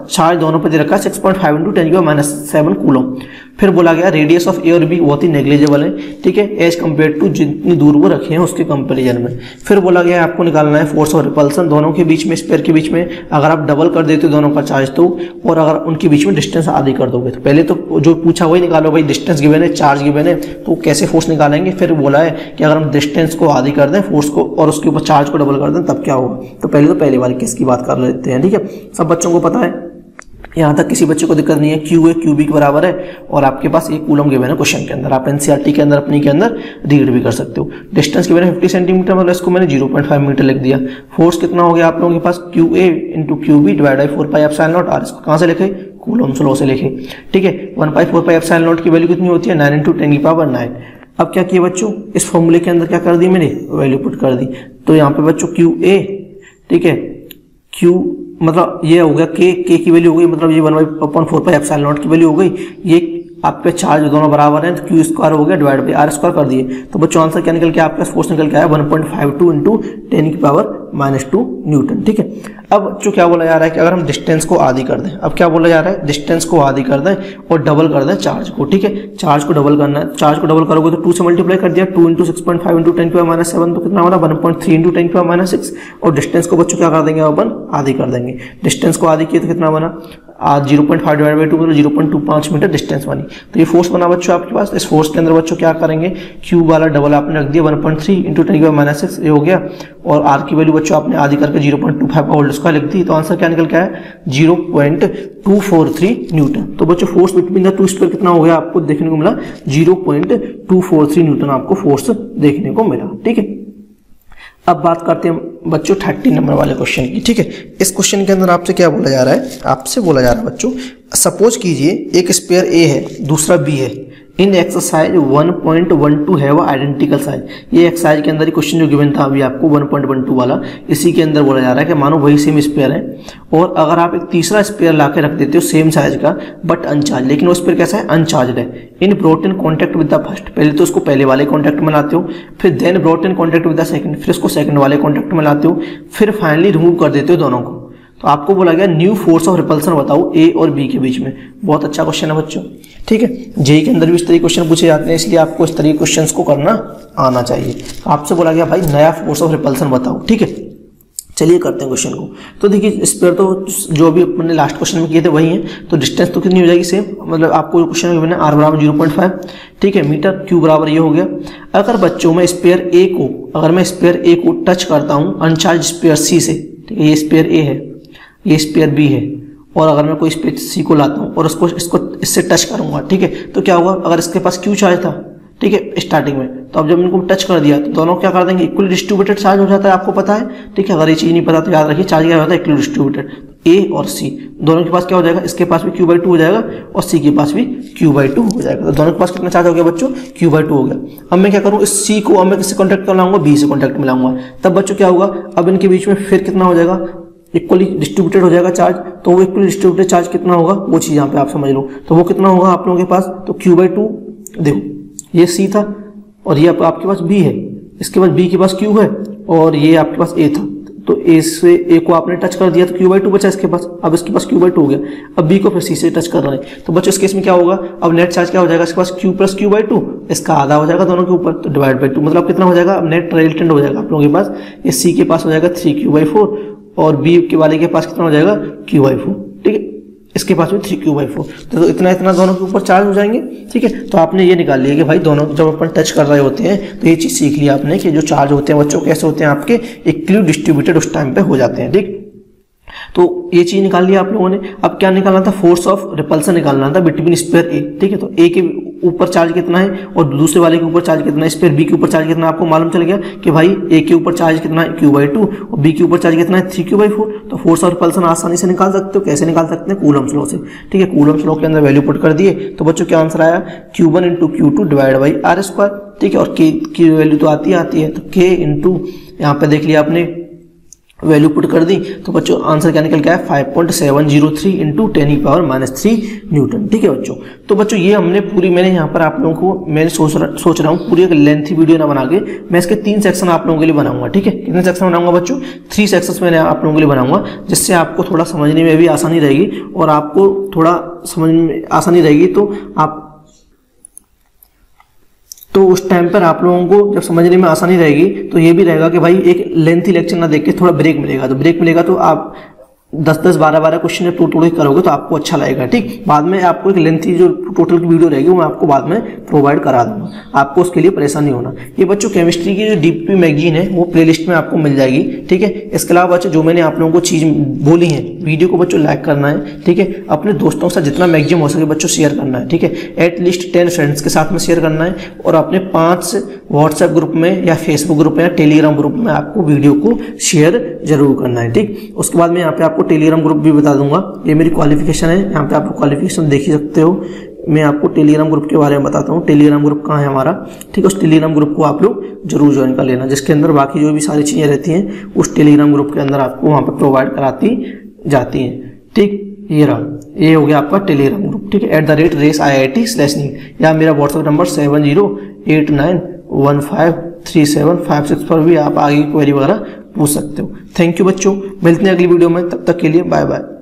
चार्ज दोनों पर दे रखा है 6.5 × 10⁻⁷ कूलम। फिर बोला गया रेडियस ऑफ ए और बी बहुत ही नेग्लिजिबल है। ठीक है, एज कम्पेयर टू जितनी दूर वो रखे हैं उसके कंपेरिजन में। फिर बोला गया आपको निकालना है फोर्स ऑफ रिपल्सन दोनों के बीच में, स्पेयर के बीच में। अगर आप डबल कर देते हो दोनों का चार्ज तो, और अगर उनके बीच में डिस्टेंस आधी कर दोगे तो पहले तो जो पूछा वही निकालो भाई, डिस्टेंस गिवन है चार्ज गिवन है तो कैसे फोर्स निकालेंगे। फिर बोला है कि अगर हम डिस्टेंस को आधी कर दें फोर्स को और उसके ऊपर चार्ज को डबल कर दें तब क्या होगा। तो पहले वाली केस की बात कर लेते हैं। ठीक है, सब बच्चों को पता है, यहाँ तक किसी बच्चे को दिक्कत नहीं है। क्यू ए क्यू बी के बराबर है और आपके पास एक कूलम गिवन है क्वेश्चन के अंदर। आप एनसीईआरटी के अंदर अपनी के अंदर रीड भी कर सकते हो। डिस्टेंस गिवन है 50 सेंटीमीटर, मतलब इसको मैंने 0.5 मीटर लिख दिया। फोर्स कितना हो गया आप लोगों के पास, Q A into Q B divide by 4πε0 R. इसको कहाँ से लिखे, कूलम्स लॉ से लिखे। ठीक है, 1/4πε0 की वैल्यू कितनी होती है, 9 × 10⁹। अब क्या किया बच्चों, इस फॉर्मूले के अंदर क्या कर दी मैंने, वैल्यू पुट कर दी। तो यहाँ पे बच्चों क्यू ए, ठीक है, क्यू मतलब ये हो गया के की वैल्यू हो गई, मतलब ये 1/4πε0 की वैल्यू हो गई। ये आपके चार्ज दोनों बराबर हैं, तो क्यू स्क्वायर हो गया डिवाइड बाई आर स्क्वायर कर दिए। तो बच्चों आंसर क्या निकल के आपके पास फोर्स निकल के आया 1.52 इंटू 10⁻⁻2 न्यूटन। ठीक है, अब बच्चों क्या बोला जा रहा है कि अगर हम डिस्टेंस को आधी कर दें, अब क्या बोला जा रहा है, डिस्टेंस को आधी कर दें और डबल कर दें चार्ज को। ठीक है, चार्ज को डबल करना है, चार्ज को डबल करोगे तो 2 से मल्टीप्लाई कर दिया, 2 इंटू 6.5 इंटू 10⁻⁷ तो कितना होना 1.3 इंटू 10⁻⁶। और डिस्टेंस को बच्चों क्या कर देंगे, अपन आधी कर देंगे। डिस्टेंस को आधी किए तो कितना बना 0.5 डिवाइड बाई 2 मतलब 0.25 मीटर डिस्टेंस बनी। तो ये फोर्स बना बच्चों आपके पास। इस फोर्स के अंदर बच्चों क्या करेंगे, क्यू वाला डबल आपने रख दिया 1.3 इंटू 10⁻⁶ ये हो गया, और आर की वैल्यू बच्चों आपने आधी करके 0.25 का होल स्क्वायर लिख दी। तो आंसर क्या निकल के आया 0.243 न्यूटन। तो बच्चों force between the two sphere कितना हो गया आपको देखने को मिला 0.243 न्यूटन आपको फोर्स देखने को मिला। ठीक है, अब बात करते हैं बच्चों 30 नंबर वाले क्वेश्चन की। ठीक है, इस क्वेश्चन के अंदर आपसे क्या बोला जा रहा है, आपसे बोला जा रहा है बच्चों, सपोज कीजिए एक स्पेयर ए है, दूसरा बी है, इन एक्सरसाइज 1.12 है वो आइडेंटिकल साइज। ये एक्सरसाइज के अंदर ही क्वेश्चन जो गिवन था अभी आपको 1.12 वाला, इसी के अंदर बोला जा रहा है कि मानो वही सेम स्पेयर है, और अगर आप एक तीसरा स्पेयर ला के रख देते हो सेम साइज का बट अनचार्ज, लेकिन वो स्पेयर कैसा है, अनचार्ज है, in brought in contact with the first, पहले तो उसको पहले वाले कॉन्टैक्ट में लाते हो, फिर then brought in contact with the second, फिर उसको सेकंड वाले कॉन्टैक्ट में लाते हो, फिर फाइनली रिमूव कर देते हो दोनों को। तो आपको बोला गया न्यू फोर्स ऑफ रिपल्सन बताओ ए और बी के बीच में। बहुत अच्छा क्वेश्चन है बच्चों। ठीक है, जेईई के अंदर भी इस तरह के क्वेश्चन पूछे जाते हैं, इसलिए आपको इस तरह के क्वेश्चंस को करना आना चाहिए। आपसे बोला गया भाई नया फोर्स ऑफ रिपल्सन बताओ। ठीक है, चलिए करते हैं क्वेश्चन को। तो देखिए इस पर तो जो भी अपने लास्ट क्वेश्चन में किए थे वही है, तो डिस्टेंस तो कितनी हो जाएगी सेम, मतलब आपको क्वेश्चन में आर बराबर 0.5, ठीक है, मीटर, क्यू बराबर ये हो गया। अगर बच्चों में स्पेयर ए को, अगर मैं स्पेयर ए को टच करता हूँ अनचार्ज स्पेयर सी से, ठीक है, ये स्पेयर ए है, ये स्पेयर बी है, और अगर मैं कोई स्पेयर सी को लाता हूँ और इसको इससे टच करूंगा, ठीक है, तो क्या होगा, अगर इसके पास क्यू चार्ज था, ठीक है, स्टार्टिंग में, तो अब जब इनको टच कर दिया तो दोनों क्या कर देंगे, इक्वली डिस्ट्रीब्यूटेड चार्ज हो जाता है, आपको पता है। ठीक है, अगर ये चीज नहीं पता तो याद रखिए, चार्ज क्या होता है, इक्वली डिस्ट्रीब्यूटेड। ए और सी दोनों के पास क्या हो जाएगा, इसके पास भी Q/2 हो जाएगा और सी के पास भी Q/2 हो जाएगा। तो दोनों के पास कितना चार्ज हो गया बच्चों, Q/2 हो गया। अब मैं क्या करूँ, इस सी को अब मैं किससे कॉन्टैक्ट कर लाऊंगा, बी से कॉन्टैक्ट में लाऊंगा। तब बच्चों क्या होगा, अब इनके बीच में फिर कितना हो जाएगा, इक्वली डिस्ट्रीब्यूटेड हो जाएगा चार्ज। तो वो इक्वली डिस्ट्रीब्यूटेड चार्ज कितना होगा, वो चीज यहाँ पे आप समझ लो। तो वो कितना होगा आप लोगों के पास, तो Q/2, देखो ये सी था और ये आपके पास बी है, इसके बाद बी के पास क्यू है और ये आपके पास ए था, तो ए से ए को आपने टच कर दिया तो Q/2 बचा इसके पास, अब इसके पास Q/2 हो गया। अब बी को फिर सी से टच कर रहा है, तो बच्चों इस केस में क्या होगा, अब नेट चार्ज क्या हो जाएगा, इसके पास Q + Q/2, इसका आधा हो जाएगा दोनों के ऊपर, तो डिवाइड बाई 2, मतलब कितना हो जाएगा, अब नेट रिजल्टेंट हो जाएगा आप लोगों के पास, ये सी के पास हो जाएगा 3Q/4 और बी के वाले के पास कितना हो जाएगा, Q/4, ठीक है, इसके पास भी 3Q/4, तो इतना इतना दोनों के ऊपर चार्ज हो जाएंगे। ठीक है, तो आपने ये निकाल लिया कि भाई दोनों जब अपन टच कर रहे होते हैं तो ये चीज सीख लिया आपने कि जो चार्ज होते हैं बच्चों कैसे होते हैं, आपके इक्वली डिस्ट्रीब्यूटेड उस टाइम पे हो जाते हैं। ठीक, तो ये चीज निकाल लिया आप लोगों ने। अब क्या निकालना था, फोर्स ऑफ रिपल्सन निकालना था बिटवीन स्पेयर ए। ठीक है, तो ए के ऊपर चार्ज कितना है और दूसरे वाले के ऊपर चार्ज कितना है, स्पेयर बी के ऊपर चार्ज कितना है, आपको मालूम चल गया कि भाई ए के ऊपर चार्ज कितना है Q/2 और बी के ऊपर चार्ज कितना है 3Q/4। तो फोर्स ऑफ रिपल्सन आसानी से निकाल सकते हो। कैसे निकाल सकते हैं, कूलम्स लॉ से। ठीक है, कूलम्स लॉ के अंदर वैल्यू पुट कर दिए तो बच्चों क्या आंसर आया, Q1 × Q2 divide by R²। ठीक है, और के की वैल्यू तो आती है, तो K इंटू यहाँ पे देख लिया आपने वैल्यू पुट कर दी, तो बच्चों आंसर क्या निकल के आया 5.703 × 10⁻³ न्यूटन। ठीक है बच्चों, तो बच्चों ये हमने पूरी, मैंने यहाँ पर आप लोगों को, मैं सोच रहा हूँ पूरी एक लेंथी वीडियो ना बना के मैं इसके 3 सेक्शन आप लोगों के लिए बनाऊंगा। ठीक है, कितने सेक्शन बनाऊंगा बच्चों, 3 सेक्शंस मैंने आप लोगों के लिए बनाऊंगा, जिससे आपको थोड़ा समझने में भी आसानी रहेगी और आपको थोड़ा समझ में आसानी रहेगी। तो उस टाइम पर आप लोगों को जब समझने में आसानी रहेगी तो ये भी रहेगा कि भाई एक लेंथी लेक्चर ना देख के थोड़ा ब्रेक मिलेगा, तो ब्रेक मिलेगा तो आप 10-10, 12-12 क्वेश्चन टोटल करोगे तो आपको अच्छा लगेगा। ठीक, बाद में आपको एक लेंथी जो टोटल की वीडियो रहेगी वो मैं आपको बाद में प्रोवाइड करा दूंगा, आपको उसके लिए परेशान नहीं होना। ये बच्चों केमिस्ट्री की जो डीपी मैगजीन है वो प्लेलिस्ट में आपको मिल जाएगी। ठीक है, इसके अलावा बच्चों जो मैंने आप लोगों को चीज बोली है, वीडियो को बच्चों लाइक करना है। ठीक है, अपने दोस्तों के साथ जितना मैगजीन हो सके बच्चों शेयर करना है। ठीक है, एटलीस्ट 10 फ्रेंड्स के साथ में शेयर करना है और अपने 5 व्हाट्सएप ग्रुप में या फेसबुक ग्रुप में या टेलीग्राम ग्रुप में आपको वीडियो को शेयर जरूर करना है। ठीक, उसके बाद में यहाँ पे आपको टेलीग्राम ग्रुप भी बता दूंगा, ये मेरी क्वालिफिकेशन है, यहाँ पे आप क्वालिफिकेशन देख ही सकते हो। मैं आपको टेलीग्राम ग्रुप के बारे में बताता हूँ, टेलीग्राम ग्रुप कहाँ है हमारा। ठीक है, उस टेलीग्राम ग्रुप को आप लोग जरूर ज्वाइन कर लेना, जिसके अंदर बाकी जो भी सारी चीजें रहती हैं उस टेलीग्राम ग्रुप के अंदर आपको वहाँ पे प्रोवाइड कराती जाती हैं। ठीक, ये रहा, ये हो गया आपका टेलीग्राम ग्रुप, ठीक है, @race_iit/ning, या मेरा व्हाट्सएप नंबर 7089915375 पर भी आप आगे क्वेरी वगैरह पूछ सकते हो। थैंक यू बच्चों, मिलते हैं अगली वीडियो में, तब तक के लिए बाय बाय।